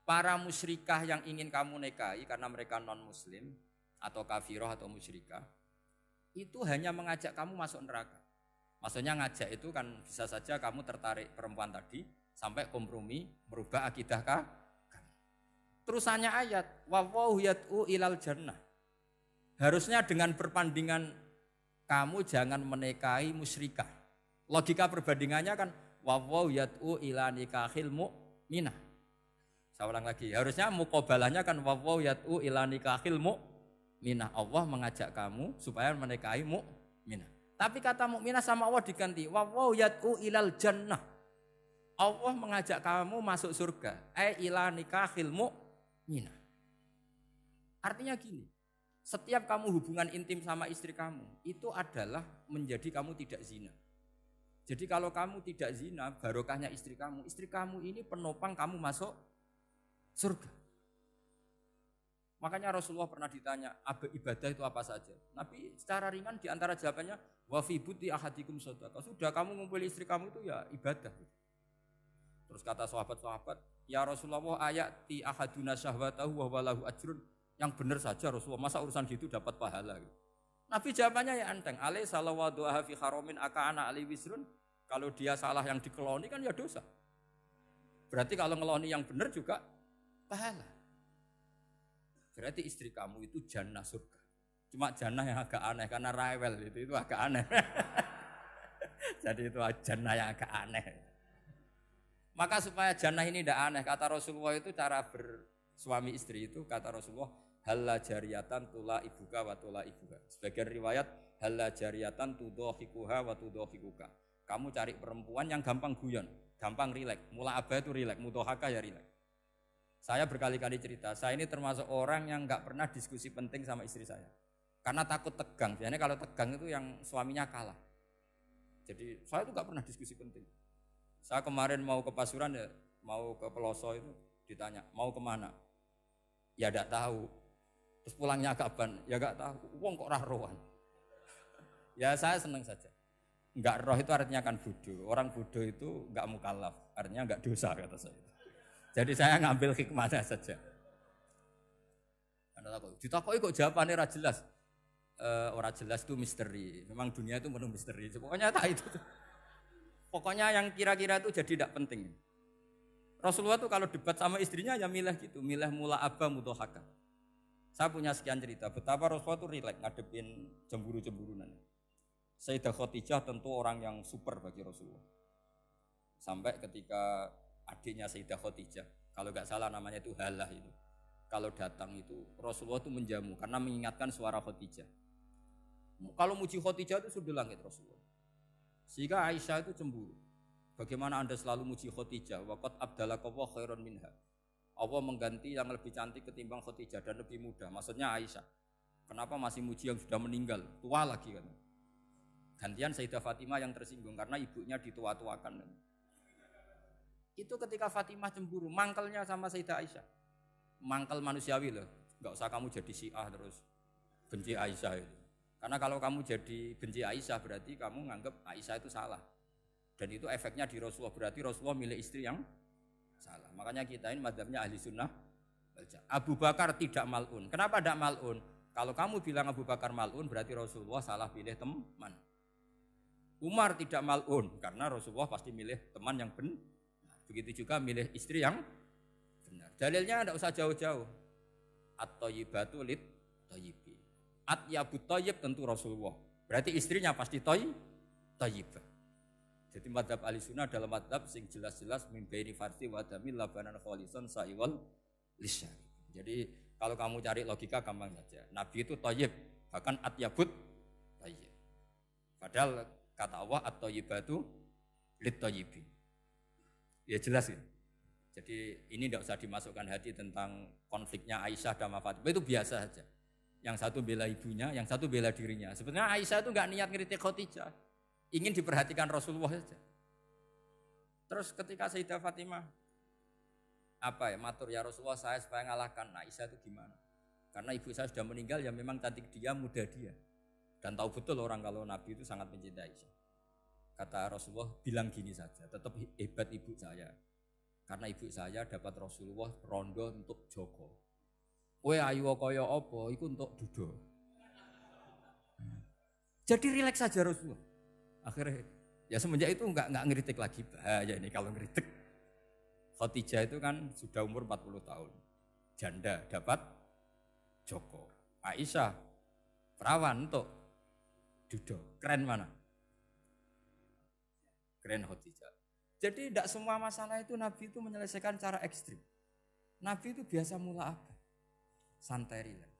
Para musyrikah yang ingin kamu nikahi karena mereka non muslim atau kafirah atau musyrikah itu hanya mengajak kamu masuk neraka. Maksudnya ngajak itu kan bisa saja kamu tertarik perempuan tadi sampai kompromi merubah akidah kamu. Terusannya ayat wallahu yad'u ilal jannah. Harusnya dengan perbandingan kamu jangan menikahi musyrikah. Logika perbandingannya kan wawaw yad'u ila nikahil mu'minah. Saya ulang lagi, harusnya muqabalahnya kan wawaw yad'u ila nikahil mu'minah. Allah mengajak kamu supaya menikahi mu'minah. Tapi kata mu'minah sama Allah diganti wawaw yad'u ilal jannah. Allah mengajak kamu masuk surga. Ila nikahil mu'minah. Artinya gini, setiap kamu hubungan intim sama istri kamu, itu adalah menjadi kamu tidak zina. Jadi kalau kamu tidak zina, barokahnya istri kamu ini penopang kamu masuk surga. Makanya Rasulullah pernah ditanya, ibadah itu apa saja? Nabi secara ringan diantara jawabannya, wa fi buti ahadikum shadaqah. Sudah kamu ngumpul istri kamu itu ya ibadah. Terus kata sahabat-sahabat, ya Rasulullah ayati ahaduna syahwatahu wa walahu ajrun. Yang benar saja Rasulullah, masa urusan gitu dapat pahala. Nabi jawabannya ya enteng, alai salawadu'aha fi haramin aka'ana alai wisrun. Kalau dia salah yang dikeloni kan ya dosa. Berarti kalau ngeloni yang benar juga pahala. Berarti istri kamu itu jannah surga. Cuma jannah yang agak aneh, karena rewel itu agak aneh. Jadi itu jannah yang agak aneh. Maka supaya jannah ini tidak aneh, kata Rasulullah itu cara bersuami istri itu, kata Rasulullah, halla jariyatan tula ibuka wa tula ibuka. Sebagian riwayat halla jariyatan tudhahikuha wa tudhahikuka. Kamu cari perempuan yang gampang guyon, gampang rileks. Mula abah itu rileks, mudhahaka ya rileks. Saya berkali-kali cerita, saya ini termasuk orang yang enggak pernah diskusi penting sama istri saya. Karena takut tegang. Biasanya kalau tegang itu yang suaminya kalah. Jadi saya itu enggak pernah diskusi penting. Saya kemarin mau ke Pasuruan ya, mau ke Peloso itu ditanya, mau kemana? Ya enggak tahu. Terus pulangnya kapan? Ya enggak tahu. Wong kok rohan. Ya saya senang saja. Enggak roh itu artinya kan bodoh. Orang bodoh itu enggak mukallaf, artinya enggak dosa kata saya. Jadi saya ngambil hikmahnya saja. Karena takut. Ditakoki kok jawabannya ora jelas. Ora jelas itu misteri. Memang dunia itu penuh misteri. Pokoknya tak itu. Pokoknya yang kira-kira itu jadi tidak penting. Rasulullah tuh kalau debat sama istrinya ya milih gitu, milih mula abba mutohaka. Saya punya sekian cerita betapa Rasulullah tuh rileks ngadepin cemburu-cemburunan. Sayyidah Khadijah tentu orang yang super bagi Rasulullah. Sampai ketika adiknya Sayyidah Khadijah, kalau nggak salah namanya itu Halah itu. Kalau datang itu Rasulullah tuh menjamu karena mengingatkan suara Khadijah. Kalau muji Khadijah itu sudah langit Rasulullah. Sehingga Aisyah itu cemburu. Bagaimana Anda selalu muji Khadijah? Waqad abdalakallahu khairan minha. Allah mengganti yang lebih cantik ketimbang Khadijah dan lebih muda. Maksudnya Aisyah. Kenapa masih muji yang sudah meninggal? Tua lagi kan. Gantian Sayyidah Fatimah yang tersinggung karena ibunya ditua-tuakan. Itu ketika Fatimah cemburu, mangkelnya sama Sayyidah Aisyah. Mangkel manusiawi loh. Enggak usah kamu jadi Syiah terus benci Aisyah itu. Karena kalau kamu jadi benci Aisyah berarti kamu nganggap Aisyah itu salah. Dan itu efeknya di Rasulullah, berarti Rasulullah milih istri yang salah. Makanya kita ini madzhabnya ahli sunnah. Abu Bakar tidak mal'un. Kenapa tidak mal'un? Kalau kamu bilang Abu Bakar mal'un berarti Rasulullah salah pilih teman. Umar tidak mal'un karena Rasulullah pasti milih teman yang benar. Begitu juga milih istri yang benar. Dalilnya tidak usah jauh-jauh. At-thayyibatu lit-thayyibi. At-yabut thayyib tentu Rasulullah. Berarti istrinya pasti thayyibah. Jadi madzhab Ahlussunnah dalam madzhab sing jelas-jelas min baini farsi wa damil labanan khalisan sa'iwal lisyari. Jadi kalau kamu cari logika gampang saja. Nabi itu thayyib, bahkan at-yabut thayyib. Padahal kata Allah at-thayyibatu lit-thayyibi. Ya jelas ya. Jadi ini tidak usah dimasukkan hati tentang konfliknya Aisyah dan Fatimah, itu biasa saja. Yang satu bela ibunya, yang satu bela dirinya. Sebenarnya Aisyah itu enggak niat ngeritik Khadijah, ingin diperhatikan Rasulullah saja. Terus ketika Sayyidah Fatimah matur ya Rasulullah saya supaya ngalahkan Aisyah itu gimana? Karena ibu saya sudah meninggal, ya memang cantik dia, muda dia. Dan tahu betul orang kalau Nabi itu sangat mencintai Aisyah. Kata Rasulullah bilang gini saja, tetap hebat ibu saya. Karena ibu saya dapat Rasulullah rondo untuk Joko. Kowe ayu kaya apa iku untuk duda. Jadi rileks saja Rasulullah. Akhirnya ya semenjak itu enggak ngeritik lagi. Bahaya ini kalau ngeritik. Khadijah itu kan sudah umur 40 tahun. Janda dapat Joko. Aisyah perawan untuk duda. Keren mana? Keren Khadijah. Jadi tidak semua masalah itu Nabi itu menyelesaikan cara ekstrim. Nabi itu biasa mula apa? Santai rileks.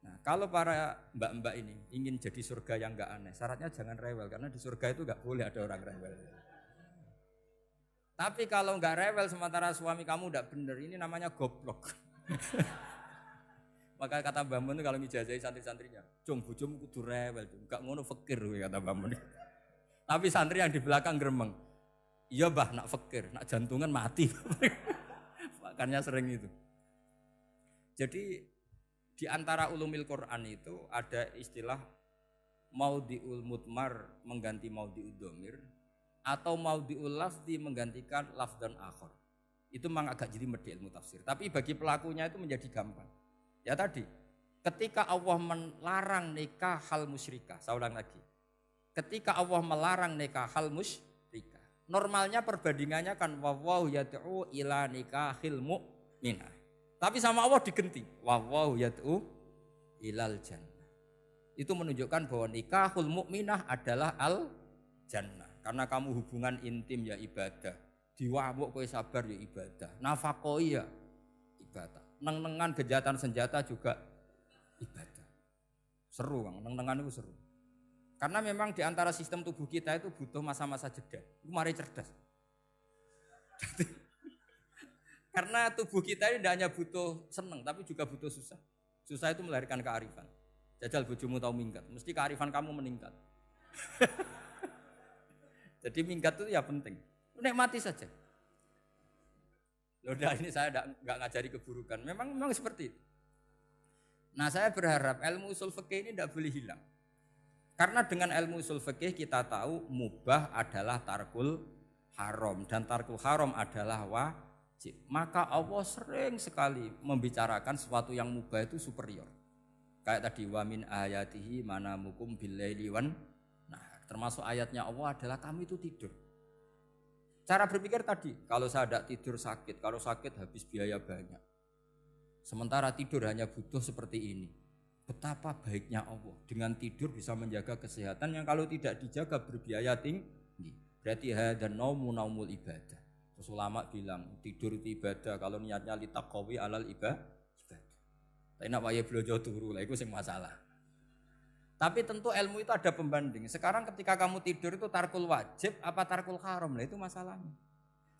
Nah, kalau para mbak-mbak ini ingin jadi surga yang enggak aneh, syaratnya jangan rewel karena di surga itu enggak boleh ada orang rewel. Tapi kalau enggak rewel sementara suami kamu enggak benar, ini namanya goblok. Maka kata Mbah Mun kalau ngijazahi santri-santrinya, "Cung bojomu kudu rewel, enggak ngono fakir," kata Mbah Mun. Tapi santri yang di belakang gremeng, "Iya, Mbah, nak fakir, nak jantungan mati." Makanya sering itu. Jadi di antara ulumil Quran itu ada istilah maudhi'ul mudmar mengganti maudhi'ud dhamir atau maudhi'ul lafzi menggantikan lafdzan akhar. Itu memang agak jadi ilmu tafsir. Tapi bagi pelakunya itu menjadi gampang. Ya tadi, ketika Allah melarang nikah hal musyrikah, saya ulang lagi. Ketika Allah melarang nikah hal musyrikah, normalnya perbandingannya kan wallahu yad'u ila nikahil mu'minah. Tapi sama Allah digenti. Wallahu yad'u ilal jannah. Itu menunjukkan bahwa nikahul mukminah adalah al jannah. Karena kamu hubungan intim ya ibadah. Diwamuk kowe sabar ya ibadah. Nafakoi ya ibadah. Neng-nengan kejahatan senjata juga ibadah. Seru Kang, neng-nengan itu seru. Karena memang di antara sistem tubuh kita itu butuh masa-masa jeda. Itu mari cerdas. Karena tubuh kita ini tidak hanya butuh seneng, tapi juga butuh susah. Susah itu melahirkan kearifan. Jajal bojomu tahu minggat, mesti kearifan kamu meningkat. Jadi minggat itu ya penting. Nikmati saja. Loh, ini saya enggak ngajari keburukan. Memang seperti itu. Nah, saya berharap ilmu usul fikih ini tidak boleh hilang. Karena dengan ilmu usul fikih kita tahu mubah adalah tarkul haram dan tarkul haram adalah wajib. Maka Allah sering sekali membicarakan sesuatu yang mubah itu superior. Kayak tadi wa min ayatihi manamukum billaili wan nahar. Termasuk ayatnya Allah adalah kamu itu tidur. Cara berpikir tadi, kalau saya tidak tidur sakit, kalau sakit habis biaya banyak. Sementara tidur hanya butuh seperti ini. Betapa baiknya Allah dengan tidur bisa menjaga kesehatan yang kalau tidak dijaga berbiaya tinggi. Berarti hadan naumu naumul ibadah. Terus ulama bilang tidur itu ibadah kalau niatnya litaqawi alal ibadah. Tapi nak wae blojo turu lah itu sing masalah. Tapi tentu ilmu itu ada pembanding. Sekarang ketika kamu tidur itu tarkul wajib apa tarkul haram? Lah itu masalahnya.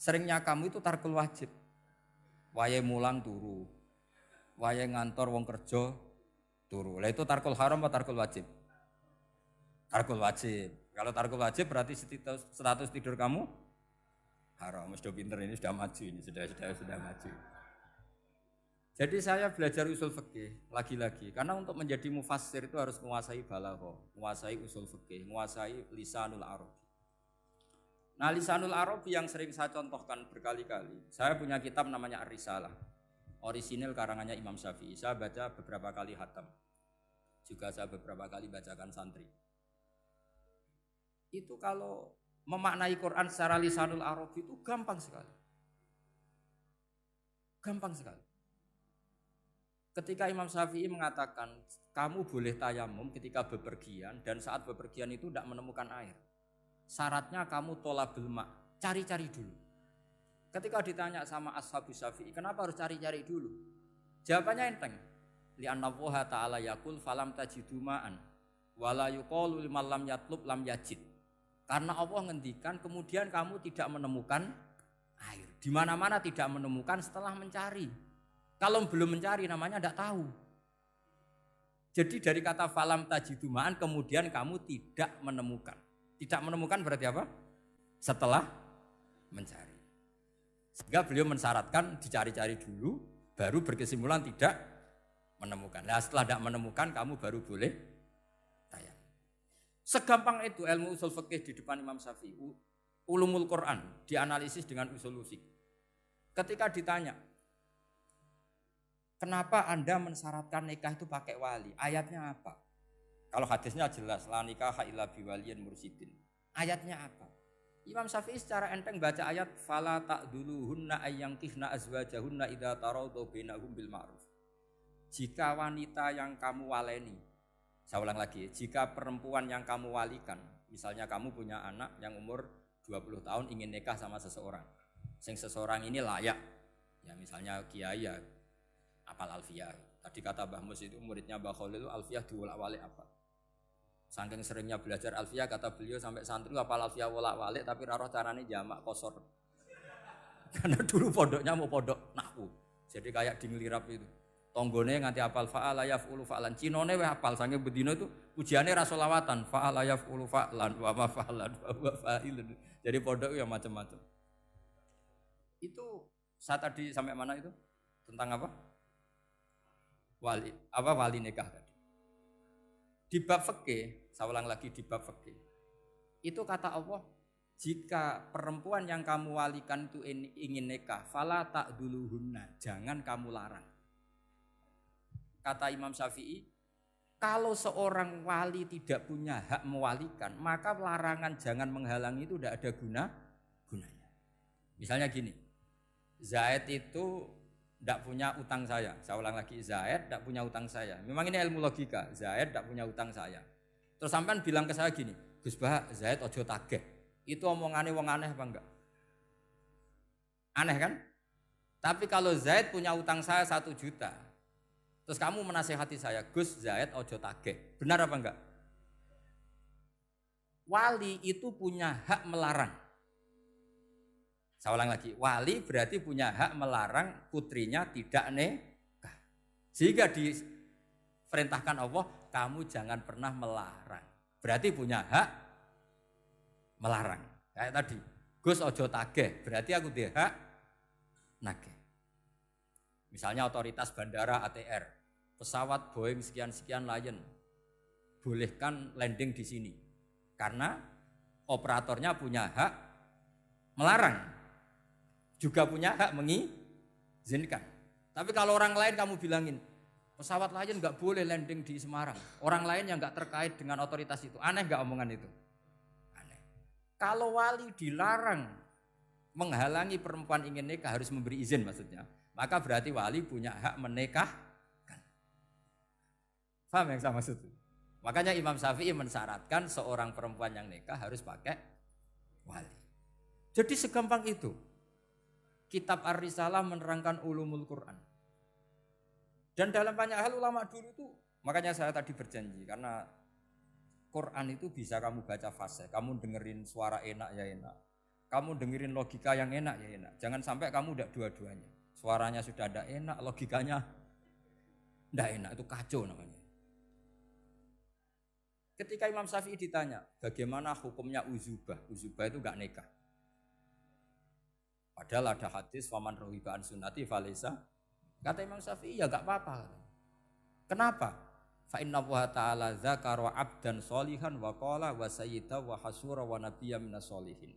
Seringnya kamu itu tarkul wajib. Wae mulang turu. Wae ngantor wong kerja turu. Lah itu tarkul haram atau tarkul wajib? Tarkul wajib. Kalau tarkul wajib berarti status tidur kamu haram. Sudah pinter ini sudah maju ini sudah maju. Jadi saya belajar usul fikih lagi-lagi karena untuk menjadi mufassir itu harus menguasai balaghah, menguasai usul fikih, menguasai lisanul arab. Nah, lisanul arab yang sering saya contohkan berkali-kali. Saya punya kitab namanya Ar-Risalah. Orisinil karangannya Imam Syafi'i. Saya baca beberapa kali khatam. Juga saya beberapa kali bacakan santri. Itu kalau memaknai Quran secara lisanul arab itu gampang sekali. Gampang sekali. Ketika Imam Syafi'i mengatakan kamu boleh tayamum ketika bepergian dan saat bepergian itu tidak menemukan air. Syaratnya kamu tolabul ma, cari-cari dulu. Ketika ditanya sama ashabus Syafi'i, kenapa harus cari-cari dulu? Jawabannya enteng. Li'anna Allah ta'ala yaqul falam tajidu ma'an wala yuqalu liman lam yatlub lam yajid. Karena Allah ngendikan kemudian kamu tidak menemukan air. Di mana-mana tidak menemukan setelah mencari. Kalau belum mencari namanya tidak tahu. Jadi dari kata falam tajidu ma'an kemudian kamu tidak menemukan. Tidak menemukan berarti apa? Setelah mencari. Sehingga beliau mensyaratkan dicari-cari dulu, baru berkesimpulan tidak menemukan. Nah setelah tidak menemukan, kamu baru boleh tayang. Segampang itu ilmu usul fikih di depan Imam Syafi'i. Ulumul Quran dianalisis dengan usul fikih. Ketika ditanya, kenapa Anda mensyaratkan nikah itu pakai wali? Ayatnya apa? Kalau hadisnya jelas, la nikaha illa biwaliyin mursyidin. Ayatnya apa? Imam Syafi'i secara enteng baca ayat fala ta'duluhunna ayyankihna azwajahunna idza tarawdu bainahum bil ma'ruf. Jika wanita yang kamu waleni, saya ulang lagi, jika perempuan yang kamu walikan, misalnya kamu punya anak yang umur 20 tahun ingin nikah sama seseorang. Seseorang ini layak. Ya misalnya kiai ya apal alfiyah. Tadi kata Mbah Mus itu muridnya Mbah Khalil alfiyah diwolak-walik apa? Saking seringnya belajar alfiyah kata beliau sampai santri apal alfiyah wolak-walik tapi ora roh carane jamak kosor. Karena dulu pondoknya mau pondok nahwu. Jadi kayak di nglirap itu. Tonggone nganti apal fa'ala yaf'ulu fa'lan. Cinone wis apal saking bedino itu pujiane ra selawatan. Fa'ala yaf'ulu fa'lan wa ma fa'lan wa huwa fa'ilun. Jadi pondok ya macam-macam. Itu saya tadi sampai mana itu? Tentang apa? Wali nikah tadi. Di bab fikih, saya ulang lagi di bab fikih. Itu kata Allah, jika perempuan yang kamu walikan itu ingin nikah, fala ta'duluhunna, jangan kamu larang. Kata Imam Syafi'i, kalau seorang wali tidak punya hak mewalikan, maka larangan jangan menghalangi itu tidak ada gunanya. Misalnya gini, Zaid itu tidak punya utang saya ulang lagi, Zaid tidak punya utang saya. Memang ini ilmu logika, Zaid tidak punya utang saya. Terus sampean bilang ke saya gini, Gus Bah, Zaid ojo tagih. Itu omongannya wong aneh apa enggak? Aneh kan? Tapi kalau Zaid punya utang saya 1 juta, terus kamu menasihati saya, Gus Zaid ojo tagih. Benar apa enggak? Wali itu punya hak melarang. Saya ulang lagi, wali berarti punya hak melarang putrinya tidak nikah. Sehingga diperintahkan Allah, kamu jangan pernah melarang. Berarti punya hak melarang. Kayak tadi, Gus ojo tagih, berarti aku dia hak nagih. Misalnya otoritas bandara ATR, pesawat Boeing sekian-sekian Lion bolehkan landing di sini. Karena operatornya punya hak melarang, juga punya hak mengizinkan. Tapi kalau orang lain kamu bilangin, pesawat Lion nggak boleh landing di Semarang. Orang lain yang nggak terkait dengan otoritas itu, aneh nggak omongan itu? Aneh. Kalau wali dilarang menghalangi perempuan ingin nikah harus memberi izin maksudnya, maka berarti wali punya hak menikahkan. Paham yang saya maksud? Makanya Imam Syafi'i mensyaratkan seorang perempuan yang nikah harus pakai wali. Jadi segampang itu. Kitab Ar-Risalah menerangkan ulumul Quran. Dan dalam banyak hal ulama dulu itu, makanya saya tadi berjanji, karena Quran itu bisa kamu baca fasih, kamu dengerin suara enak ya enak, kamu dengerin logika yang enak ya enak. Jangan sampai kamu tidak dua-duanya. Suaranya sudah tidak enak, logikanya tidak enak, itu kacau namanya. Ketika Imam Syafi'i ditanya, bagaimana hukumnya uzubah? Uzubah itu enggak nikah. Padahal ada hadis faman rohiba an sunnati falesa. Kata Imam Syafi'i ya enggak apa-apa. Kenapa? Fa inna wa ta'ala dzakara 'abdan sholihan wa qala wa sayyida wa hasura wa nabiyya minas sholihin.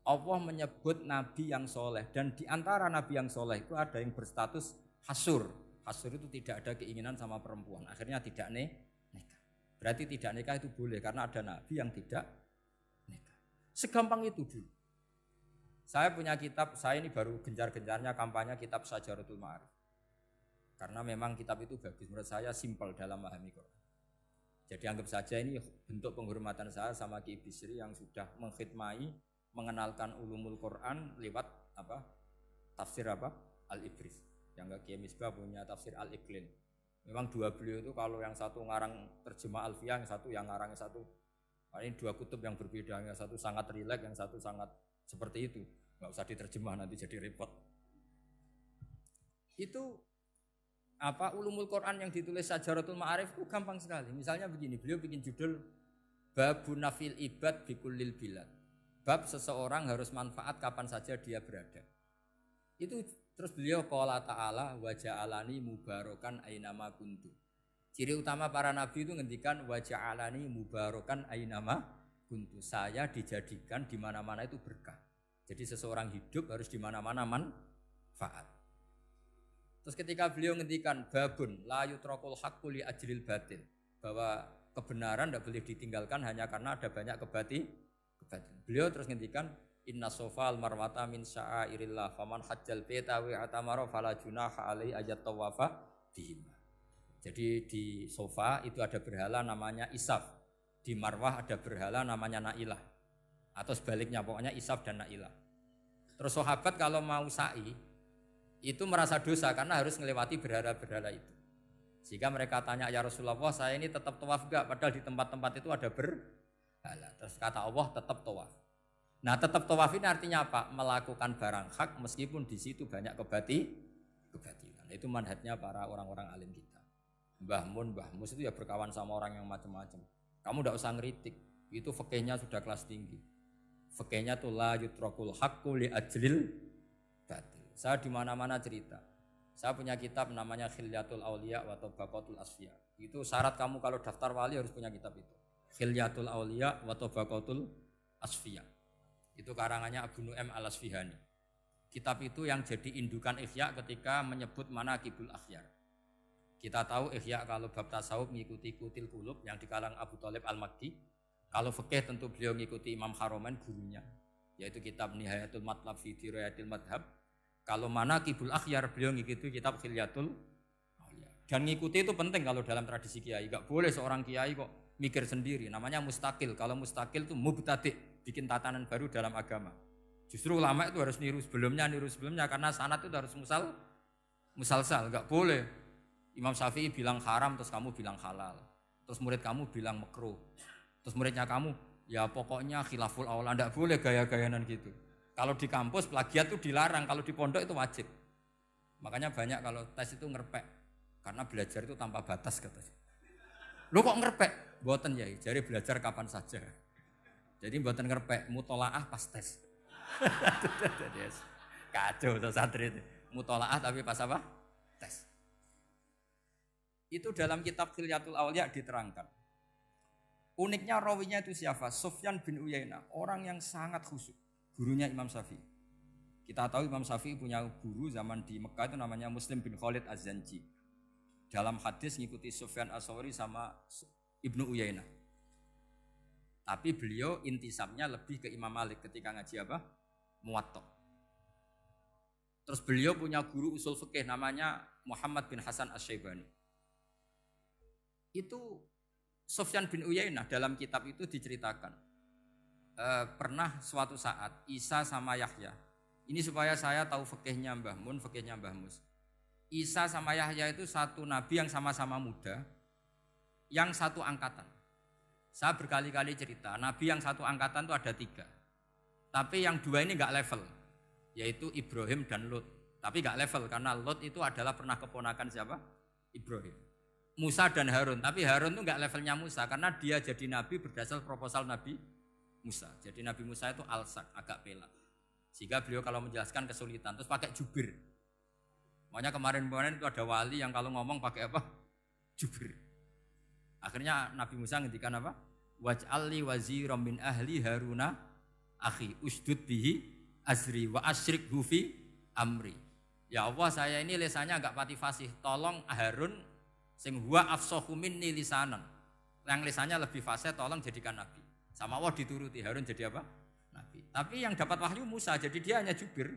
Allah menyebut nabi yang soleh, dan di antara nabi yang soleh itu ada yang berstatus hasur. Hasur itu tidak ada keinginan sama perempuan. Akhirnya tidak nikah. Berarti tidak nikah itu boleh karena ada nabi yang tidak nikah. Segampang itu dulu. Saya punya kitab, saya ini baru gencar-gencarnya kampanye kitab Syajaratul Ma'arif. Karena memang kitab itu bagus, menurut saya simpel dalam memahami Quran. Jadi anggap saja ini bentuk penghormatan saya sama Ki Bisri yang sudah mengkhidmai, mengenalkan ulumul Quran lewat tafsir Al-Ibris. Yang Ki Misbah punya tafsir Al-Iqlin. Memang dua beliau itu kalau yang satu ngarang terjemah Alfiyah, yang satu yang ngarang satu. Ini dua kutub yang berbeda, yang satu sangat rileks, yang satu sangat seperti itu. Nggak usah diterjemah nanti jadi repot. Itu ulumul Quran yang ditulis Syajaratul Ma'arif itu gampang sekali. Misalnya begini, beliau bikin judul Babun Nafil Ibad Bikullil Bilad. Bab seseorang harus manfaat kapan saja dia berada. Itu terus beliau qala ta'ala wa ja'alani mubarakan ainama kuntu. Ciri utama para nabi itu ngendikan wa ja'alani mubarakan ainama kuntu. Saya dijadikan di mana-mana itu berkah. Jadi seseorang hidup harus di mana-mana manfaat. Terus ketika beliau ngendikan babun la yutrakul haqqu li ajril batil, bahwa kebenaran tidak boleh ditinggalkan hanya karena ada banyak kebatilan. Beliau terus ngendikan inna sofal marwata min sya'airillah faman hajjal baita wa atamara fala junaha alai ayat tawafa bihima. Jadi di sofa itu ada berhala namanya Isaf, di Marwah ada berhala namanya Nailah, atau sebaliknya pokoknya Isaf dan Nailah. Terus sahabat kalau mau sa'i itu merasa dosa karena harus melewati berhala-berhala itu. Sehingga mereka tanya, ya Rasulullah, saya ini tetap tawaf enggak? Padahal di tempat-tempat itu ada berhala. Terus kata Allah, tetap tawaf. Nah, tetap tawaf ini artinya apa? Melakukan barang hak meskipun di situ banyak kebatilan. Itu manhajnya para orang-orang alim kita. Mbah Mun, Mbah Mus itu ya berkawan sama orang yang macam-macam. Kamu tidak usah ngeritik. Itu fikihnya sudah kelas tinggi. Fikihnya tuh la yutrakul haqqu li ajlil batil. Saya di mana-mana cerita. Saya punya kitab namanya Khilyatul Auliya wa Tabaqatul Asfiya. Itu syarat kamu kalau daftar wali harus punya kitab itu. Khilyatul Auliya wa Tabaqatul Asfiya. Itu karangannya Abu Nu'aim Al-Asfihani. Kitab itu yang jadi indukan Ihya ketika menyebut manaqibul akhyar. Kita tahu Ihya kalau bab tasawuf mengikuti Kutil Qulub yang dikalang Abu Thalib Al-Makki. Kalau fikih tentu beliau mengikuti Imam Haromen gurunya, yaitu kitab Nihayatul Matlab fi Dirayatil Madhab. Kalau manaqibul akhyar beliau mengikuti kitab Khilyatul Auliya. Dan ngikuti itu penting kalau dalam tradisi kiai. Enggak boleh seorang kiai kok mikir sendiri, namanya mustaqil. Kalau mustaqil itu mubtadi', bikin tatanan baru dalam agama. Justru ulama itu harus niru sebelumnya karena sanad itu harus musalsal, enggak boleh. Imam Syafi'i bilang haram terus kamu bilang halal. Terus murid kamu bilang makruh. Terus muridnya kamu ya pokoknya khilaful aula, enggak boleh gaya-gayanan gitu. Kalau di kampus plagiat itu dilarang, kalau di pondok itu wajib. Makanya banyak kalau tes itu ngerpek karena belajar itu tanpa batas katanya. Lu kok ngerpek? Mboten ya, jadi belajar kapan saja. Jadi mboten ngerpek, mutolaah pas tes. Kacau tuh santri itu. Mutolaah tapi pas apa? Tes. Itu dalam kitab Khilyatul Awliya diterangkan. Uniknya rawinya itu siapa? Sufyan bin Uyainah, orang yang sangat khusyuk, gurunya Imam Syafi'i. Kita tahu Imam Syafi'i punya guru zaman di Mekah itu namanya Muslim bin Khalid Az-Zanji. Dalam hadis ngikuti Sufyan As-Sawri sama Ibnu Uyainah. Tapi beliau intisabnya lebih ke Imam Malik ketika ngaji apa? Muwatta. Terus beliau punya guru usul fikih namanya Muhammad bin Hasan Asy-Syaibani. Itu Sufyan bin Uyainah dalam kitab itu diceritakan. Pernah suatu saat Isa sama Yahya. Ini supaya saya tahu fikihnya Mbah Mun, fikihnya Mbah Mus. Isa sama Yahya itu satu nabi yang sama-sama muda, yang satu angkatan. Saya berkali-kali cerita, nabi yang satu angkatan itu ada 3. Tapi yang 2 ini enggak level, yaitu Ibrahim dan Lut. Tapi enggak level karena Lut itu adalah pernah keponakan siapa? Ibrahim. Musa dan Harun, tapi Harun itu enggak levelnya Musa karena dia jadi nabi berdasar proposal Nabi Musa. Jadi Nabi Musa itu alsak, agak pelak. Sehingga beliau kalau menjelaskan kesulitan, terus pakai jubir. Makanya kemarin-kemarin itu ada wali yang kalau ngomong pakai apa? Jubir. Akhirnya Nabi Musa ngendikan apa? Waj'alli waziran min ahli Haruna akhi usdud bihi azri wa asyrikhu fi amri. Ya Allah, saya ini lisannya agak pati fasih. Tolong Harun sing huwa afsahu minni lisanan. Yang lisannya lebih fasih tolong jadikan nabi. Sama Allah dituruti, Harun jadi apa? Nabi. Tapi yang dapat wahyu Musa, jadi dia hanya jubir.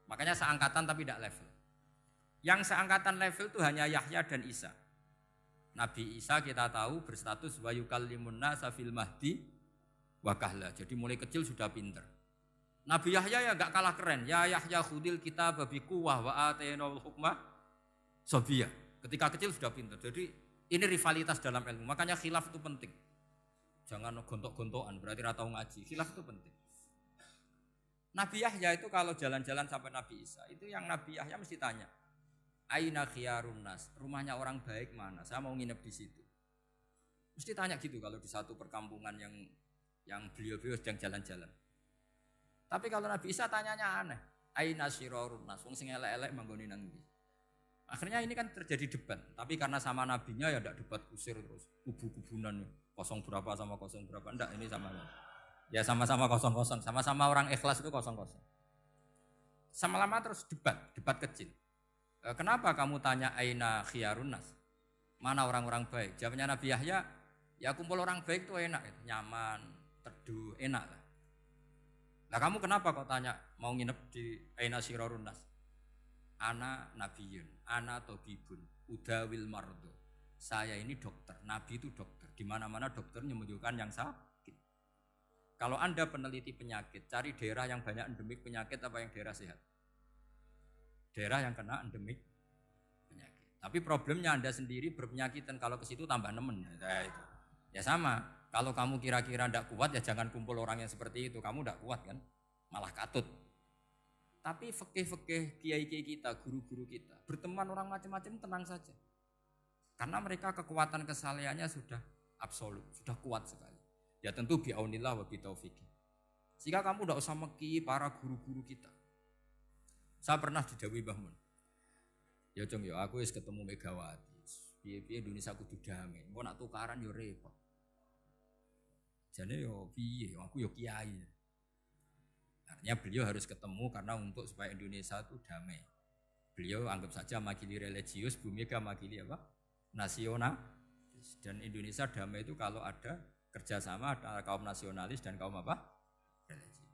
Makanya seangkatan tapi tidak level. Yang seangkatan level itu hanya Yahya dan Isa. Nabi Isa kita tahu berstatus wa yukallimun nasa fil mahdi wa kahla. Jadi mulai kecil sudah pinter. Nabi Yahya ya enggak kalah keren. Ya Yahya khudil kitab bi quwwah wa atainal hukma sabiyah. Ketika kecil sudah pinter. Jadi ini rivalitas dalam ilmu. Makanya khilaf itu penting. Jangan gontok-gontokan, berarti ora tau ngaji. Khilaf itu penting. Nabi Yahya itu kalau jalan-jalan sampai Nabi Isa, itu yang Nabi Yahya mesti tanya, aina khiyarun nas, rumahnya orang baik mana? Saya mau nginep di situ. Mesti tanya gitu kalau di satu perkampungan yang beliau-beliau sedang jalan-jalan. Tapi kalau Nabi Isa tanyanya aneh, aina syirarun nas, wong sing elek-elek manggoni nang ndi? Akhirnya ini kan terjadi debat, tapi karena sama nabinya ya enggak debat kusir terus, kubu-kubunan kosong berapa sama kosong berapa, enggak, ini sama. Ya sama-sama kosong-kosong, sama-sama orang ikhlas itu kosong-kosong. Sama lama terus debat kecil. Kenapa kamu tanya aina khiyarun nas? Mana orang-orang baik? Jawabnya Nabi Yahya, ya kumpul orang baik itu enak, nyaman, teduh, enak lah. Nah kamu kenapa kok tanya mau nginep di aina syirarun nas? Ana nabiyun, ana tobibun, udawil mardo. Saya ini dokter, nabi itu dokter. Di mana-mana dokter menyembuhkan yang sakit. Kalau Anda peneliti penyakit, cari daerah yang banyak endemik penyakit apa yang daerah sehat? Daerah yang kena endemik penyakit. Tapi problemnya Anda sendiri berpenyakit dan kalau ke situ tambah nemen. Ya sama, kalau kamu kira-kira tidak kuat ya jangan kumpul orang yang seperti itu. Kamu tidak kuat kan, malah katut. Tapi fikih-fikih kiai-kiai kita, guru-guru kita, berteman orang macam-macam tenang saja. Karena mereka kekuatan kesalehannya sudah absolut, sudah kuat sekali. Ya tentu bi'aunillah wa bitaufiqih. Sehingga kamu tidak usah meki para guru-guru kita. Saya pernah didhawuhi Mbah Mun. Ya Jong ya aku wis ketemu Megawati. Piye-piye Indonesia kudu damai. Engko nak tukaran ya repot. Jane yo piye, aku yo kiai. Artinya beliau harus ketemu karena untuk supaya Indonesia itu damai. Beliau anggap saja makili religius, Bu Mega makili apa? Nasional. Dan Indonesia damai itu kalau ada kerjasama antara kaum nasionalis dan kaum apa? Religius.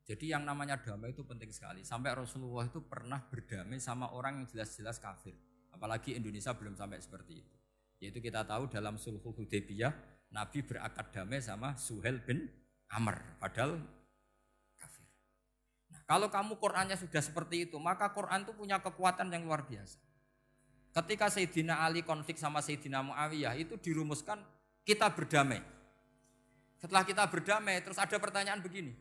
Jadi yang namanya damai itu penting sekali. Sampai Rasulullah itu pernah berdamai sama orang yang jelas-jelas kafir. Apalagi Indonesia belum sampai seperti itu. Yaitu kita tahu dalam Sulhul Hudaybiyah, Nabi berakad damai sama Suhail bin Amr. Padahal kalau kamu Qur'annya sudah seperti itu, maka Qur'an itu punya kekuatan yang luar biasa. Ketika Sayyidina Ali konflik sama Sayyidina Muawiyah, itu dirumuskan kita berdamai. Setelah kita berdamai, terus ada pertanyaan begini.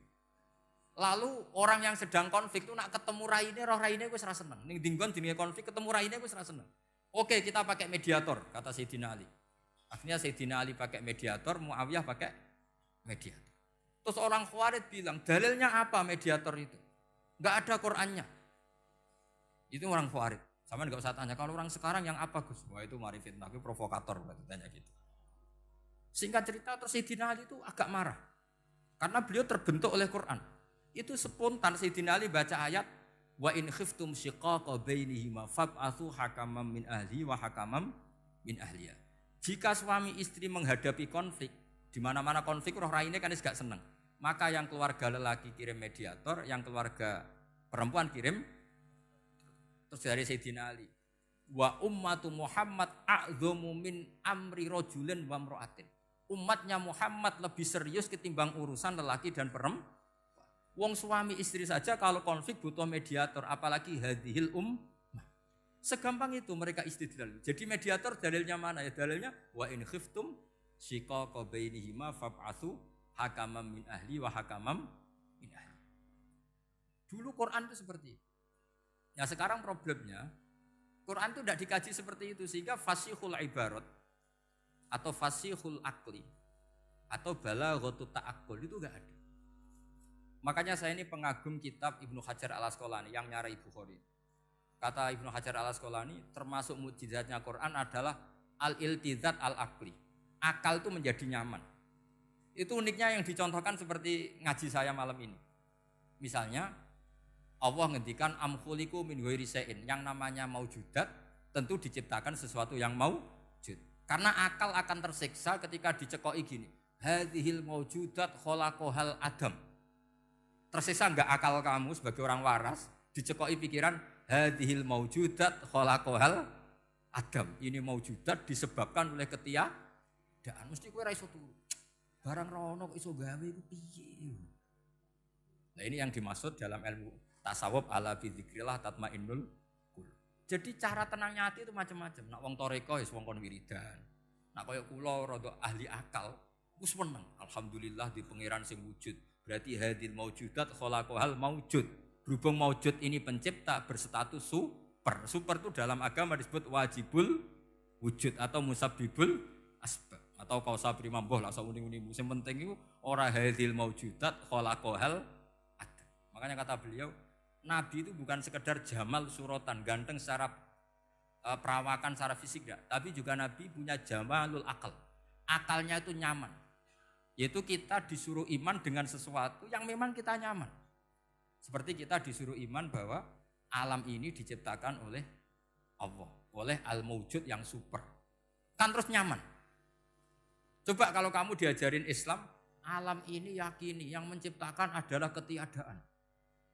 Lalu orang yang sedang konflik itu nak ketemu raine, roh raine wis ra seneng. Ning dinggon jenenge konflik ketemu raine wis ra seneng. Oke, kita pakai mediator, kata Sayyidina Ali. Akhirnya Sayyidina Ali pakai mediator, Muawiyah pakai mediator. Terus orang Khawarij bilang, dalilnya apa mediator itu? Enggak ada Qur'annya. Itu orang Khawarij. Sama nggak usah tanya kalau orang sekarang yang apa Gus? Wah itu mari fitnah, itu provokator berarti tanya gitu. Singkat cerita terus Sayyidina Ali itu agak marah karena beliau terbentuk oleh Quran. Itu spontan Sayyidina Ali baca ayat wa in khiftum shiqaqa bainihima fab'atsu hakaman min ahli wa hakaman min ahliya. Jika suami istri menghadapi konflik, di mana-mana konflik roh raine kan gak seneng. Maka yang keluarga lelaki kirim mediator, yang keluarga perempuan kirim. Terus dari Sayyidina Ali, wa ummatu Muhammad a'dhamu min amri rajulin wa imra'atin. Umatnya Muhammad lebih serius ketimbang urusan lelaki dan perempuan. Wong suami istri saja kalau konflik butuh mediator, apalagi hadhil ummah. Segampang itu mereka istidlal. Jadi mediator dalilnya mana ya? Dalilnya wa in khiftum shiqaqa bainihima fab'atsu hakaman min ahli wa hakaman min ahli. Dulu Quran itu seperti itu. Ya sekarang problemnya Quran itu tidak dikaji seperti itu sehingga fasihul ibarat atau fasihul akli atau balaghatut ta'aqqul itu enggak ada. Makanya saya ini pengagum kitab Ibnu Hajar al-Asqalani yang nyarai Bukhari. Kata Ibnu Hajar al-Asqalani termasuk mukjizatnya Quran adalah al-iltizat al-akli. Akal itu menjadi nyaman. Itu uniknya yang dicontohkan seperti ngaji saya malam ini. Misalnya Allah ngendikan am khuliqu min ghairi syai'in, yang namanya maujudat tentu diciptakan sesuatu yang maujud. Karena akal akan tersiksa ketika dicekoki gini. Hadhil maujudat khalaqahal adam. Tersiksa enggak akal kamu sebagai orang waras dicekoki pikiran hadhil maujudat khalaqahal adam. Ini maujudat disebabkan oleh ketiadaan. Mesti kowe ra iso turu. Barang rono kok iso gawe iku piye? Nah ini yang dimaksud dalam ilmu tasawuf ala bi dzikrillah tatmainnul qulub. Jadi cara tenangnya hati itu macam-macam. Nak wong toreko wis wong kon wiridan. Nak koyo kula rada ahli akal, wis meneng. Alhamdulillah di pangeran sing wujud. Berarti hadil maujudat khalaqahal maujud. Berhubung maujud ini pencipta berstatus super. Super itu dalam agama disebut wajibul wujud atau musabbibul asbab atau kausa primamboh lah sauni-uni. Sing penting iku ora hadil maujudat khalaqahal adam. Makanya kata beliau Nabi itu bukan sekedar jamal suratan, ganteng secara perawakan, secara fisik enggak. Tapi juga Nabi punya jamalul akal. Akalnya itu nyaman. Yaitu kita disuruh iman dengan sesuatu yang memang kita nyaman. Seperti kita disuruh iman bahwa alam ini diciptakan oleh Allah. Oleh al-mawjud yang super. Kan terus nyaman. Coba kalau kamu diajarin Islam, alam ini yakini yang menciptakan adalah ketiadaan.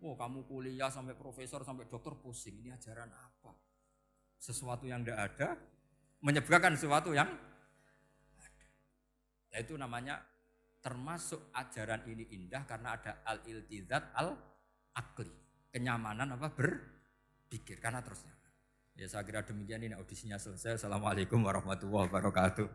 Oh kamu kuliah sampai profesor sampai dokter pusing, ini ajaran apa? Sesuatu yang tidak ada menyebabkan sesuatu yang ada. Yaitu namanya termasuk ajaran ini indah karena ada al-iltizat al-akli. Kenyamanan apa? Berpikir karena terus nyaman. Ya saya kira demikian ini audisinya selesai. Assalamualaikum warahmatullahi wabarakatuh.